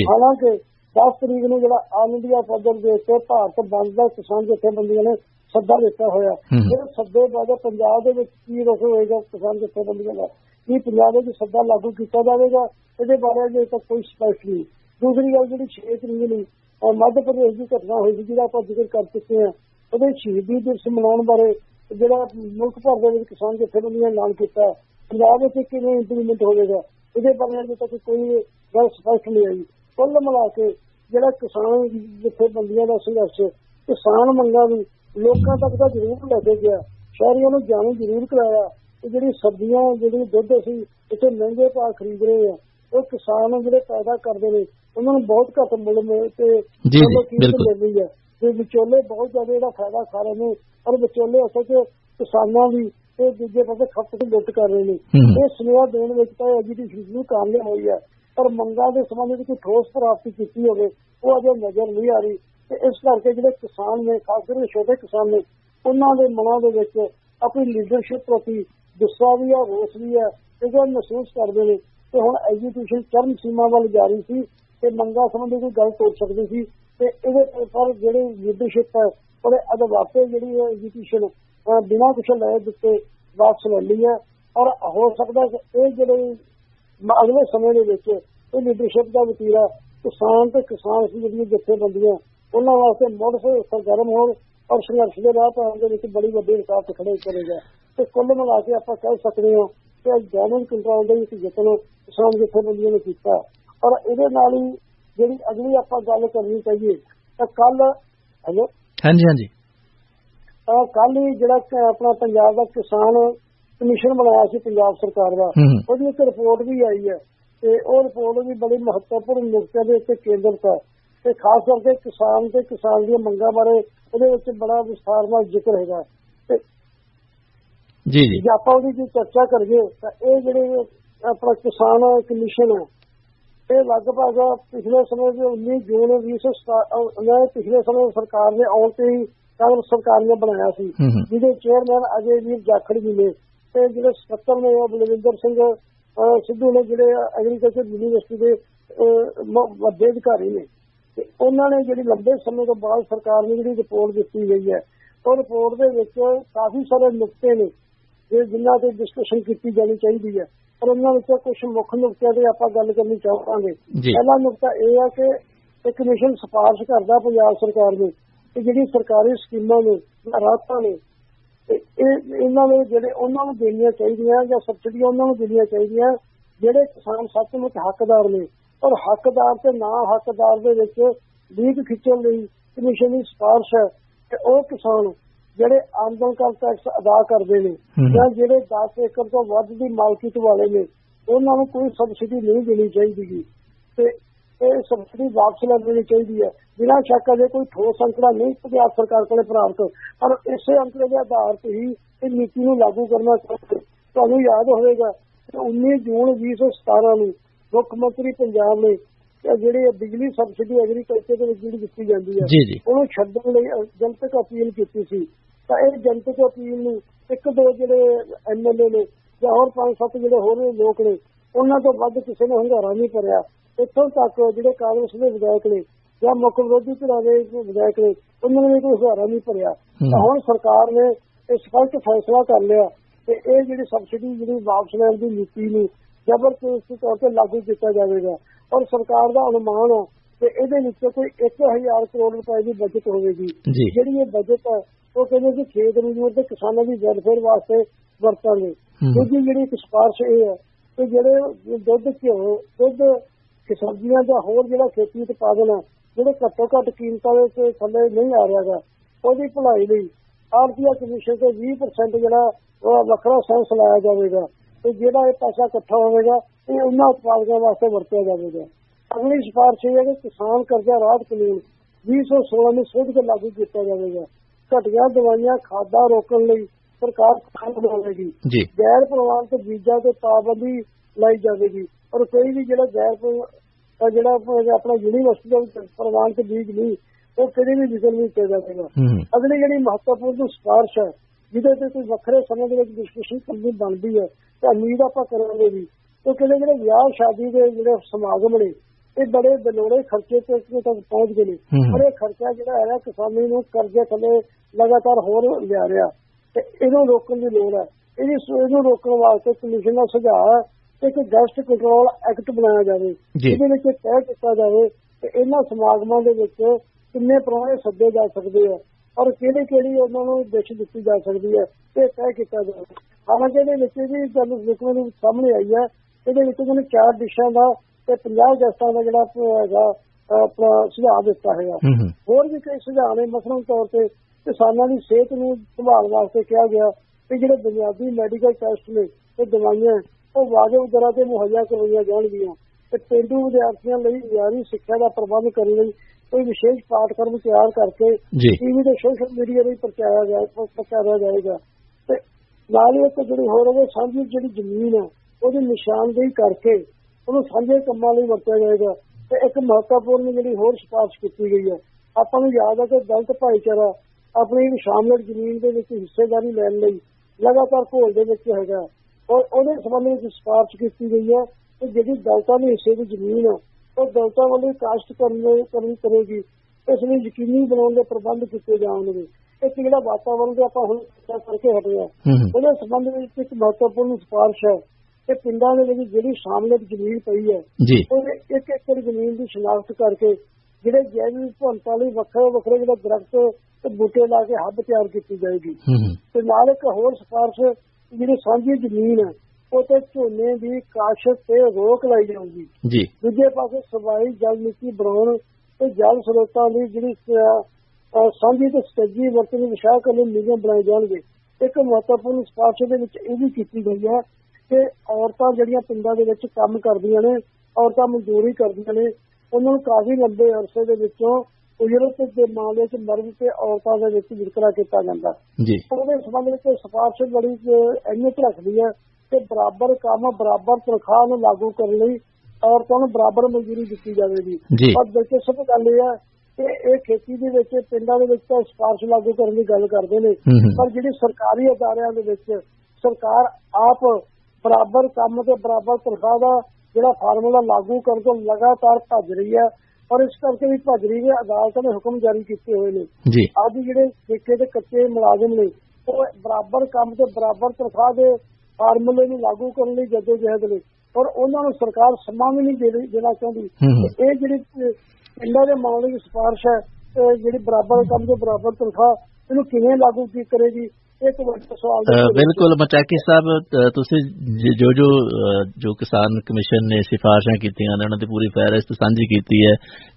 ਹਾਲਾਂਕਿ 10 ਤਰੀਕ ਨੂੰ ਜਿਹੜਾ ਆਲ ਇੰਡੀਆ ਪੱਧਰ ਦੇ ਉੱਤੇ ਭਾਰਤ ਬੰਦ ਦਾ ਕਿਸਾਨ ਜਥੇਬੰਦੀਆਂ ਨੇ ਸੱਦਾ ਦਿੱਤਾ ਹੋਇਆ। ਜਿਹੜੇ ਸੱਦੇ ਬਾਅਦ ਪੰਜਾਬ ਦੇ ਵਿੱਚ ਕੀ ਰੁਖ ਹੋਏਗਾ ਕਿਸਾਨ ਜਥੇਬੰਦੀਆਂ ਦਾ, ਕੀ ਪੰਜਾਬ ਵਿੱਚ ਸੱਦਾ ਲਾਗੂ ਕੀਤਾ ਜਾਵੇਗਾ, ਇਹਦੇ ਬਾਰੇ ਅਜੇ ਤੱਕ ਕੋਈ ਸਪਸ਼ਟ ਨਹੀਂ। ਦੂਸਰੀ ਗੱਲ ਜਿਹੜੀ 6 ਤਰੀਕ ਨੂੰ ਮੱਧ ਪ੍ਰਦੇਸ਼ ਦੀ ਘਟਨਾ ਹੋਈ ਸੀ ਜਿਹਦਾ ਆਪਾਂ ਜ਼ਿਕਰ ਕਰ ਚੁੱਕੇ ਹਾਂ, ਉਹਦੇ ਸ਼ਹੀਦੀ ਦਿਵਸ ਮਨਾਉਣ ਬਾਰੇ ਜਿਹੜਾ ਮੁਲਕ ਭਰ ਦੇ ਵਿੱਚ ਕਿਸਾਨ ਜਥੇਬੰਦੀਆਂ ਨੇ ਐਲਾਨ ਕੀਤਾ, ਪੰਜਾਬ ਵਿੱਚ ਕਿਵੇਂ ਇੰਪਲੀਮੈਂਟ ਹੋਵੇਗਾ ਇਹਦੇ ਬਾਰੇ ਅਜੇ ਤੱਕ ਕੋਈ ਗੱਲ ਸਪਸ਼ਟ ਨਹੀਂ ਆਈ। ਕੁੱਲ ਮਿਲਾ ਕੇ ਜਿਹੜਾ ਕਿਸਾਨ ਜਥੇਬੰਦੀਆਂ ਦਾ ਸੰਘਰਸ਼ ਕਿਸਾਨ ਮੰਗਾਂ ਨੂੰ ਲੋਕਾਂ ਤੱਕ ਤਾਂ ਜ਼ਰੂਰ ਲੈ ਕੇ ਗਿਆ, ਸ਼ਹਿਰੀਆਂ ਨੂੰ ਜਾਣੂ ਜ਼ਰੂਰ ਕਰਾਇਆ ਕਿ ਜਿਹੜੀ ਸਬਜ਼ੀਆਂ ਜਿਹੜੀ ਦੁੱਧ ਅਸੀਂ ਇੱਥੇ ਮਹਿੰਗੇ ਭਾਅ ਖਰੀਦ ਰਹੇ ਆ ਉਹ ਕਿਸਾਨ ਜਿਹੜੇ ਪੈਦਾ ਕਰਦੇ ਨੇ ਉਹਨਾਂ ਨੂੰ ਬਹੁਤ ਘੱਟ ਮੁੱਲ ਮਿਲ ਤੇ ਕੀਮਤ ਮਿਲ ਰਹੀ ਹੈ ਤੇ ਵਿਚੋਲੇ ਬਹੁਤ ਜ਼ਿਆਦਾ ਇਹਦਾ ਫਾਇਦਾ ਖਾ ਰਹੇ ਨੇ। ਔਰ ਵਿਚੋਲੇ ਅਸਲ 'ਚ ਕਿਸਾਨਾਂ ਦੀ ਤੇ ਦੂਜੇ ਪਾਸੇ ਖਪਤ ਦੀ ਲੁੱਟ ਕਰ ਰਹੇ ਨੇ। ਇਹ ਸੁਨੇਹਾ ਦੇਣ ਵਿੱਚ ਤਾਂ ਐਜੂਕੇਸ਼ਨ ਨੂੰ ਕਾਮਯਾਬ ਹੋਈ ਹੈ ਪਰ ਮੰਗਾਂ ਦੇ ਸੰਬੰਧ ਵਿੱਚ ਕੋਈ ਠੋਸ ਪ੍ਰਾਪਤੀ ਕੀਤੀ ਹੋਵੇ ਉਹ ਅਜੇ ਨਜ਼ਰ ਨਹੀਂ ਆ ਰਹੀ। ਤੇ ਇਸ ਕਰਕੇ ਜਿਹੜੇ ਕਿਸਾਨ ਨੇ ਖਾਸ ਕਰਕੇ ਛੋਟੇ ਕਿਸਾਨ ਨੇ ਉਹਨਾਂ ਦੇ ਮਨਾਂ ਦੇ ਵਿੱਚ ਆਪਣੀ ਲੀਡਰਸ਼ਿਪ ਪ੍ਰਤੀ ਗੁੱਸਾ ਵੀ ਹੈ, ਰੋਸ ਵੀ ਹੈ, ਇਹ ਮਹਿਸੂਸ ਕਰਦੇ ਨੇ ਤੇ ਹੁਣ ਐਜੂਕੇਸ਼ਨ ਚਰਮ ਸੀਮਾ ਵੱਲ ਜਾ ਰਹੀ ਸੀ ਤੇ ਮੰਗਾਂ ਸੰਬੰਧੀ ਕੋਈ ਗੱਲ ਤੋੜ ਸਕਦੀ ਸੀ ਤੇ ਇਹਦੇ ਪਰ ਜਿਹੜੀ ਲੀਡਰਸ਼ਿਪ ਹੈ ਉਹਦੇ ਅਦਵਾਪੇ ਜਿਹੜੀ ਐਜੂਕੇਸ਼ਨ ਬਿਨਾਂ ਕੁਛ ਲੈ ਦਿੱਤੇ ਵਾਪਸ ਲੈ ਲਈ ਹੈ। ਔਰ ਹੋ ਸਕਦਾ ਕਿ ਇਹ ਜਿਹੜੇ ਅਗਲੇ ਸਮੇਂ ਦੇ ਵਿੱਚ ਇਹ ਲੀਡਰਸ਼ਿਪ ਦਾ ਵਤੀਰਾ ਕਿਸਾਨ ਤੇ ਕਿਸਾਨ ਸੀ ਜਿਹੜੀਆਂ ਜਥੇਬੰਦੀਆਂ ਉਹਨਾਂ ਵਾਸਤੇ ਮੁੜ ਸਰਗਰਮ ਹੋਣ ਔਰ ਸੰਘਰਸ਼ ਦੇ ਰਾਹ ਪਾਉਣ ਦੇ ਵਿੱਚ ਬੜੀ ਵੱਡੀ ਰੁਕਾਵਟ ਖੜੇ ਕਰੇਗਾ। ਤੇ ਕੁੱਲ ਮਿਲਾ ਕੇ ਆਪਾਂ ਕਹਿ ਸਕਦੇ ਹਾਂ ਕਿ ਡੈਮੇਜ ਕੰਟਰੋਲ ਦੇ ਵਿੱਚ ਯਤਨ ਕਿਸਾਨ ਜਥੇਬੰਦੀਆਂ ਨੇ ਕੀਤਾ। ਔਰ ਇਹਦੇ ਨਾਲ ਹੀ ਜਿਹੜੀ ਅਗਲੀ ਆਪਾਂ ਗੱਲ ਕਰਨੀ ਚਾਹੀਏ ਤਾਂ ਕੱਲ ਕੱਲ ਹੀ ਜਿਹੜਾ ਆਪਣਾ ਪੰਜਾਬ ਦਾ ਕਿਸਾਨ ਕਮਿਸ਼ਨ ਬਣਾਇਆ ਸੀ ਪੰਜਾਬ ਸਰਕਾਰ ਦਾ, ਉਹਦੀ ਇੱਕ ਰਿਪੋਰਟ ਵੀ ਆਈ ਹੈ ਤੇ ਉਹ ਰਿਪੋਰਟ ਵੀ ਬੜੀ ਮਹੱਤਵਪੂਰਨ ਨੁਕਤਿਆਂ ਦੇ ਉੱਤੇ ਕੇਂਦਰਿਤ ਹੈ ਤੇ ਖਾਸ ਕਰਕੇ ਕਿਸਾਨ ਤੇ ਕਿਸਾਨ ਦੀਆਂ ਮੰਗਾਂ ਬਾਰੇ ਉਹਦੇ ਵਿੱਚ ਬੜਾ ਵਿਸਥਾਰ ਨਾਲ ਜ਼ਿਕਰ ਹੈਗਾ। ਤੇ ਜੇ ਆਪਾਂ ਉਹਦੀ ਚਰਚਾ ਕਰੀਏ ਤਾਂ ਇਹ ਜਿਹੜੇ ਆਪਣਾ ਕਿਸਾਨ ਕਮਿਸ਼ਨ ਹੈ ਇਹ ਲਗਭਗ ਪਿਛਲੇ ਸਮੇਂ ਦੇ 19 ਜੂਨ 2017 ਪਿਛਲੇ ਸਮੇਂ ਸਰਕਾਰ ਨੇ ਆਉਣ ਤੇ ਹੀ ਕਾਂਗਰਸ ਸਰਕਾਰ ਨੇ ਬਣਾਇਆ ਸੀ ਜਿਹਦੇ ਚੇਅਰਮੈਨ ਅਜੇ ਵੀਰ ਜਾਖੜ ਜੀ ਨੇ ਤੇ ਜਿਹੜੇ ਸਕੱਤਰ ਨੇ ਉਹ ਬਲਵਿੰਦਰ ਸਿੰਘ ਸਿੱਧੂ ਨੇ ਜਿਹੜੇ ਐਗਰੀਕਲਚਰ ਯੂਨੀਵਰਸਿਟੀ ਦੇ ਵੱਡੇ ਅਧਿਕਾਰੀ ਨੇ ਤੇ ਉਹਨਾਂ ਨੇ ਜਿਹੜੀ ਲੰਬੇ ਸਮੇਂ ਤੋਂ ਬਾਅਦ ਸਰਕਾਰ ਨੇ ਜਿਹੜੀ ਰਿਪੋਰਟ ਦਿੱਤੀ ਗਈ ਹੈ ਉਹ ਰਿਪੋਰਟ ਦੇ ਵਿੱਚ ਕਾਫੀ ਸਾਰੇ ਨੁਕਤੇ ਨੇ ਜਿਨ੍ਹਾਂ ਤੇ ਡਿਸਕਸ਼ਨ ਕੀਤੀ ਜਾਣੀ ਚਾਹੀਦੀ ਹੈ ਪਰ ਉਹਨਾਂ ਵਿੱਚੋਂ ਕੁਝ ਮੁੱਖ ਨੁਕਤਿਆਂ ਤੇ ਆਪਾਂ ਗੱਲ ਕਰਨੀ ਚਾਹਾਂਗੇ। ਪਹਿਲਾ ਨੁਕਤਾ ਇਹ ਹੈ ਕਿ ਇਹ ਕਮਿਸ਼ਨ ਸਿਫਾਰਿਸ਼ ਕਰਦਾ ਪੰਜਾਬ ਸਰਕਾਰ ਨੂੰ ਕਿ ਜਿਹੜੀ ਸਰਕਾਰੀ ਸਕੀਮਾਂ ਨੇ ਰਾਹਤਾਂ ਨੇ ਇਹਨਾਂ ਨੂੰ ਜਿਹੜੇ ਉਹਨਾਂ ਨੂੰ ਦੇਣੀਆਂ ਚਾਹੀਦੀਆਂ ਜਾਂ ਸਬਸਿਡੀਆਂ ਉਹਨਾਂ ਨੂੰ ਦੇਣੀਆਂ ਚਾਹੀਦੀਆਂ ਜਿਹੜੇ ਕਿਸਾਨ ਸੱਚਮੁੱਚ ਹੱਕਦਾਰ ਨੇ। ਔਰ ਹੱਕਦਾਰ ਤੇ ਨਾ ਹੱਕਦਾਰ ਦੇ ਵਿੱਚ ਲੀਕ ਖਿੱਚਣ ਲਈ ਕਮਿਸ਼ਨ ਦੀ ਸਿਫਾਰਿਸ਼ ਹੈ ਕਿ ਉਹ ਕਿਸਾਨ ਜਿਹੜੇ ਆਮਦਨ ਕਰ ਟੈਕਸ ਅਦਾ ਕਰਦੇ ਨੇ ਜਾਂ ਜਿਹੜੇ 10 ਏਕੜ ਤੋਂ ਵੱਧ ਦੀ ਮਾਲਕੀਅਤ ਵਾਲੇ ਨੇ ਉਹਨਾਂ ਨੂੰ ਕੋਈ ਸਬਸਿਡੀ ਨਹੀਂ ਦੇਣੀ ਚਾਹੀਦੀ ਤੇ ਇਹ ਸਬਸਿਡੀ ਵਾਪਸ ਲੈ ਲੈਣੀ ਚਾਹੀਦੀ ਹੈ। ਬਿਨਾਂ ਸ਼ੱਕ ਅਜੇ ਕੋਈ ਠੋਸ ਅੰਕੜਾ ਨਹੀਂ ਪੰਜਾਬ ਸਰਕਾਰ ਕੋਲ ਪ੍ਰਾਪਤ ਪਰ ਇਸੇ ਅੰਕੜੇ ਦੇ ਆਧਾਰ ਤੇ ਹੀ ਇਹ ਨੀਤੀ ਨੂੰ ਲਾਗੂ ਕਰਨਾ ਚਾਹੀਦਾ। ਤੁਹਾਨੂੰ ਯਾਦ ਹੋਵੇਗਾ ਕਿ 19 ਜੂਨ 2017 ਨੂੰ ਮੁੱਖ ਮੰਤਰੀ ਪੰਜਾਬ ਨੇ ਜਿਹੜੀ ਬਿਜਲੀ ਸਬਸਿਡੀ ਐਗਰੀਕਲਚਰ ਦੇ ਵਿੱਚ ਜਿਹੜੀ ਦਿੱਤੀ ਜਾਂਦੀ ਹੈ ਉਹਨੂੰ ਛੱਡਣ ਲਈ ਜਨਤਕ ਅਪੀਲ ਕੀਤੀ ਸੀ ਤਾਂ ਇਹ ਜਨਤਕ ਅਪੀਲ ਨੂੰ ਇੱਕ ਦੋ ਜਿਹੜੇ MLA ਨੇ ਜਾਂ ਹੋਰ 5-7 ਜਿਹੜੇ ਹੋਰ ਲੋਕ ਨੇ ਉਹਨਾਂ ਤੋਂ ਵੱਧ ਕਿਸੇ ਨੇ ਹੰਗਾਰਾ ਨਹੀਂ ਭਰਿਆ। ਇੱਥੋਂ ਤੱਕ ਜਿਹੜੇ ਕਾਂਗਰਸ ਦੇ ਵਿਧਾਇਕ ਨੇ ਜਾਂ ਮੁੱਖ ਵਿਰੋਧੀ ਧਿਰਾਂ ਦੇ ਵਿਧਾਇਕ ਨੇ ਉਹਨਾਂ ਨੇ ਕੋਈ ਹੰਗਾਰਾ ਨਹੀਂ ਭਰਿਆ। ਤਾਂ ਹੁਣ ਸਰਕਾਰ ਨੇ इस वक्त फैसला कर लिया कि ये जी सबसिडी जी वापस लैण की नीति में जबरदस्ती तौर पर लागू किया जाएगा। और सरकार का अनुमान है कि ये कोई 1000 करोड़ रुपए की बजट होगी। जी ये बजट है वो कहते कि खेत मजदूर ते किसानों की वैलफेयर वास्ते वरतांगे। दूजी जी एक सिफारिश ये है कि जो दुध घ्यो दुध सब्जियां का होर जो खेती उत्पादन है जो घट्टो घट्ट कीमतों के थले नहीं आ रहा है उसकी भलाई लई आड़तीआ कमीशन से 20% जो वखरा सेंस लाया जाएगा तो जो पैसा इकट्ठा होगा ये उन्होंने उत्पादकों वास्ते वरत्या जाएगा। अगली सिफारिश ये है कि किसान कर्जा राहत कानून 2016 में सोध के लागू किया जाएगा। घटिया दवाइयां खादा रोकने लई सरकार कानून बनाएगी। गैर प्रमाणित बीजा ते पाबंदी लाई जाएगी और कोई भी जो गैर जो अपना यूनिवर्सिटी का प्रमाणित बीज नहीं वो कभी भी विकल नहीं किया जाएगा। अगली जी महत्वपूर्ण सिफारिश है जिसे कोई वखरे समय के डिस्कशन करनी बनती है तो उम्मीद आप करेंगे भी तो कहते जो विआह शादी के जो समागम ने ये बड़े बेलोड़े खर्चे तक पहुंच गए और ये खर्चा जो है किसानी को कर्जे थले लगातार होर लिया रहा इनू रोकने की लोड़ है। इनू रोकने वास्ते कमीशन का सुझाव है कि गैस्ट कंट्रोल एक्ट बनाया जाए जिसे तय किया जाए कि इन्होंने समागमों के किन्ने प्राणे सदे जा सकते हैं और किहड़ी उन्होंने डिश दी जा सकती है ये तय किया जाए। हालांकि ये भी गल देखने सामने आई है ये 4 डिशों का 50 गैसों का जोड़ा अपना सुझाव दिता है। होर भी कई सुझाव ने मसलन तौर पर किसानों की सेहत को संभाल वास्ते कहा गया कि जो बुनियादी मैडिकल टेस्ट ने तो दवाइयां वो वाजिब दरां ते मुहैया करवाई जाएंगियां ते पेंडू विद्यार्थियों लिए मियारी शिक्षा का प्रबंध करने लई कोई विशेष पाठक्रम तैयार करके टीवी ते सोशल मीडिया पर प्रचारिया जाएगा। ते नाल एक जिहड़ी होर वो सांझी जिहड़ी जमीन है उसकी निशानदेही करके उन्हें सांझे कामां लई वरतिया जाएगा। ते एक महत्वपूर्ण जिहड़ी होर सिफारिश की गई है आपां नूं याद है कि दलित भाईचारा अपनी शामल जमीन के हिस्सेदारी लैण लई लगातार घोल दे विच हैगा और उहदे संबंध में सिफारिश की गई है कि जिहड़ी दलितां दे हिस्से की जमीन है वो दलितां वालों काश्त करनी करेगी इसलिए यकीनी बनाने के प्रबंध किए जाएंगे। एक जो वातावरण के आप हुण चर्चा करके हटे हैं उहदे संबंध में एक महत्वपूर्ण सिफारिश है कि पिंडां दे विच जिहड़ी शामल जमीन पई है एक एकड़ जमीन की शिनाख्त करके जिहड़े जैविक विभिन्नता लई वखरे वखरे जिहड़े दरख्त ते बूटे ला के हब तैयार की जाएगी। ते नाल एक होर सिफारिश जिहड़ी सांझी जमीन है उते झोने की काश्त ते रोक लाई जाऊगी। दूजे पासे सफाई जल नीति बनाउण ते जल स्रोतां दी जिहड़ी सांझी ते सतही वरतों की विशाल करने नियम बनाए जाएंगे। एक महत्वपूर्ण सिफारिश दे विच इह वी कीती गई है कि औरतां जिहड़ियां पिंडां दे विच काम करदियां ने औरतां मजदूरी करदियां ने उन्होंने काफी लंबे अरसे के विचों उजरत के मामले च मर्द से औरतों के वितकरा किया जाता है। उसके संबंध में सिफारिश बड़ी अहमियत रखती है कि बराबर काम बराबर तनख्वाह में लागू करने लई औरतों को बराबर मजदूरी दी जाएगी। और दिलचस्प गल यह है कि यह खेती के पिंडों के सिफारिश लागू करने की गल करते हैं पर जी सरकारी अदारियां दे विच सरकार आप बराबर काम ते बराबर तनख्वाह का जो फार्मूला लागू करने को लगातार भज रही है और इस करके भी भज रही है। अदालतों ने हुक्म जारी किए हुए हैं अज जिहड़े ठेके ते कच्चे मुलाजिम ने वो बराबर काम ते बराबर तनख्वाह के फार्मूले नूं लागू करने लई जदोजहद ने और उन्होंने सरकार समा भी नहीं देना चाहती। ये जी पिंडों के मामले की सिफारिश है जी बराबर काम ते बराबर तनख्वाह इनू किवें लागू करेगी एक बड़ा सवाल। बिल्कुल मचाकी साहब तुसीं जो किसान कमीशन ने सिफारिशां कीतियां ने उन्हां दी पूरी फहरिस्त सांझी कीती है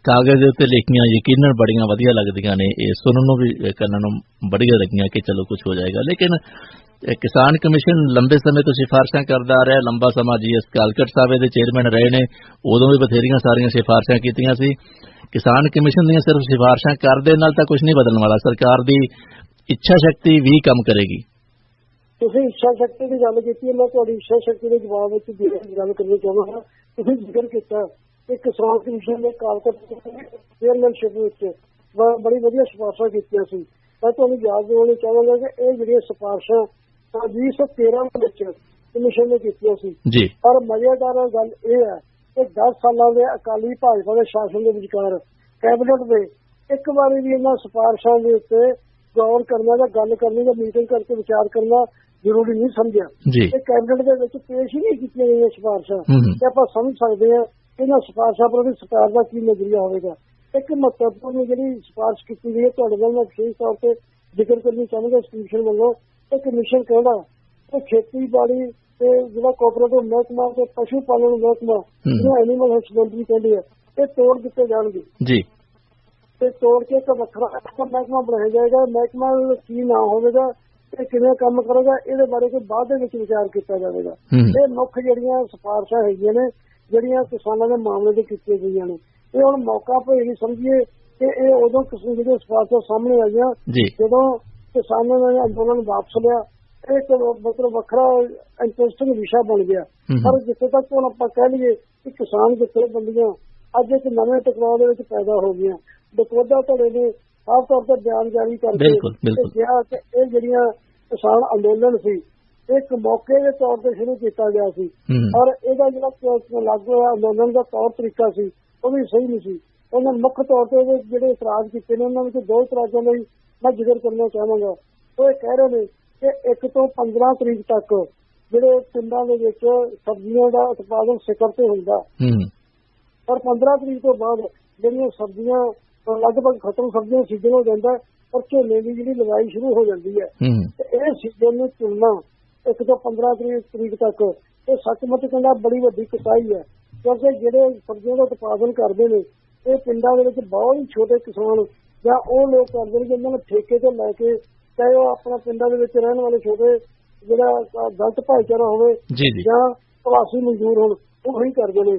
कागज़ दे उत्ते लिखियां यकीनन बड़ियां वधिया लगदियां ने ये सुनन नूं भी करन नूं बड़िया लगियां कि चलो कुछ हो जाएगा। लेकिन किसान कमीशन लंबे समय तो सिफारिशां करदा रहा लंबा समा जी एस कालकट साहब दे चेयरमैन रहे ने उदों भी बथेरियां सारियां सिफारिशां कीतियां सी। किसान कमीशन दीयां सिर्फ सिफारिशां करदे नाल तां कुछ नहीं बदलण वाला सरकार दी इच्छा शक्ति भी कम करेगी। तुसीं इच्छा शक्ति की गल की मैं तुहाडी इच्छा शक्ति के जवाब गल करनी चाहुंदा हां। तुसीं जिक्र किया कि किसान कमीशन ने कालकट चेयरमैनशिप बड़ी वधिया सिफारिशां कीतियां सी। मैं तुहानूं याद दिलाउणा चाहांगा कि ये जिहड़ियां सिफारिशां 2013 कमीशन ने कीतियां सी पर मजेदार गल यह है कि 10 सालों के अकाली भाजपा के शासन के विचकार कैबिनेट में एक बारी भी इन्हां सिफारिशां दे उत्ते गौर करना या गल करनी या मीटिंग करके विचार करना जरूरी नहीं समझा। कैबिनेट के पेश ही नहीं की गई सिफारिशां ते आपां समझ सकते हैं इन्हां सिफारिशां पर सरकार का की नजरिया होगा। एक महत्वपूर्ण जी सिफारिश की गई है तुहाडे नाल मैं विशेष तौर पर जिक्र करनी चाहूँगा। इस कमीशन वालों एक मिशन कहना कि खेतीबाड़ी ते जिहड़ा कोऑपरेटिव महकमा ते पशु पालन महकमा जिहड़ा एनीमल हस्बेंडरी कहते हैं ये तोड़ दिते जाणगे जी ते तोड़ के एक वखरा महकमा बनाया जाएगा। महकमा की ना होगा किवें काम करेगा ये बारे कोई बाद विचार किया जाएगा। ये मुख्य जिहड़ियां सिफारिशां हैगियां ने जिहड़ियां किसानां दे मामले ते कीतियां गईयां ने ये हुण मौका पर यही समझिए कि ये उदों किस्म दी सिफारिशां सामने आईयां जदों किसानां ने अंदोलन वापस लिया। एक मतलब वखरा इंटरस्टिंग विषय बन गया। पर जिथे तक हुण आपां कह लईए कि किसान जथेबंदियां अज एक नवे टकराव दे विच पैदा हो गईयां। डकोदा धड़े ने साफ तौर पर बयान जारी करके कहा कि ये जिहड़ियां किसान अंदोलन सी एक मौके के तौर पर शुरू किया गया सी और इहदा जिहड़ा लागू होया अंदोलन का तौर तरीका सी वो भी सही नहीं सी। उन्होंने मुख्य तौर पर जिहड़े इतराज किए ने उन्हां विच दो इतराजां लई मैं जिक्र करना चाहांगा। वो कह रहे हैं कि 1 ਤੋਂ 15 तरीक तक जिहड़े पिंडां दे विच सब्जियां का उत्पादन सिखर ते हुंदा पर 15 तरीक तो बाद जिहड़ियां सब्जियां लगभग खत्म सब्जियां सीजन हो जाता है और झोने की जी लगाई शुरू हो जाती है। इस सीजन में चुनना 1 ਤੋਂ 15 तरीक तक ये सचमुच कहना बड़ी वड्डी कसाई है क्योंकि जिहड़े सब्जियों का उत्पादन करते हैं ये पिंडां दे विच बहुत ही छोटे किसान या वो लोग करते हैं जिन्होंने ठेके तो लैके चाहे वो अपना पिंडां दे विच रहने वाले छोटे जिहड़ा गलत भाईचारा होवे या प्रवासी मजदूर होण वही करते हैं।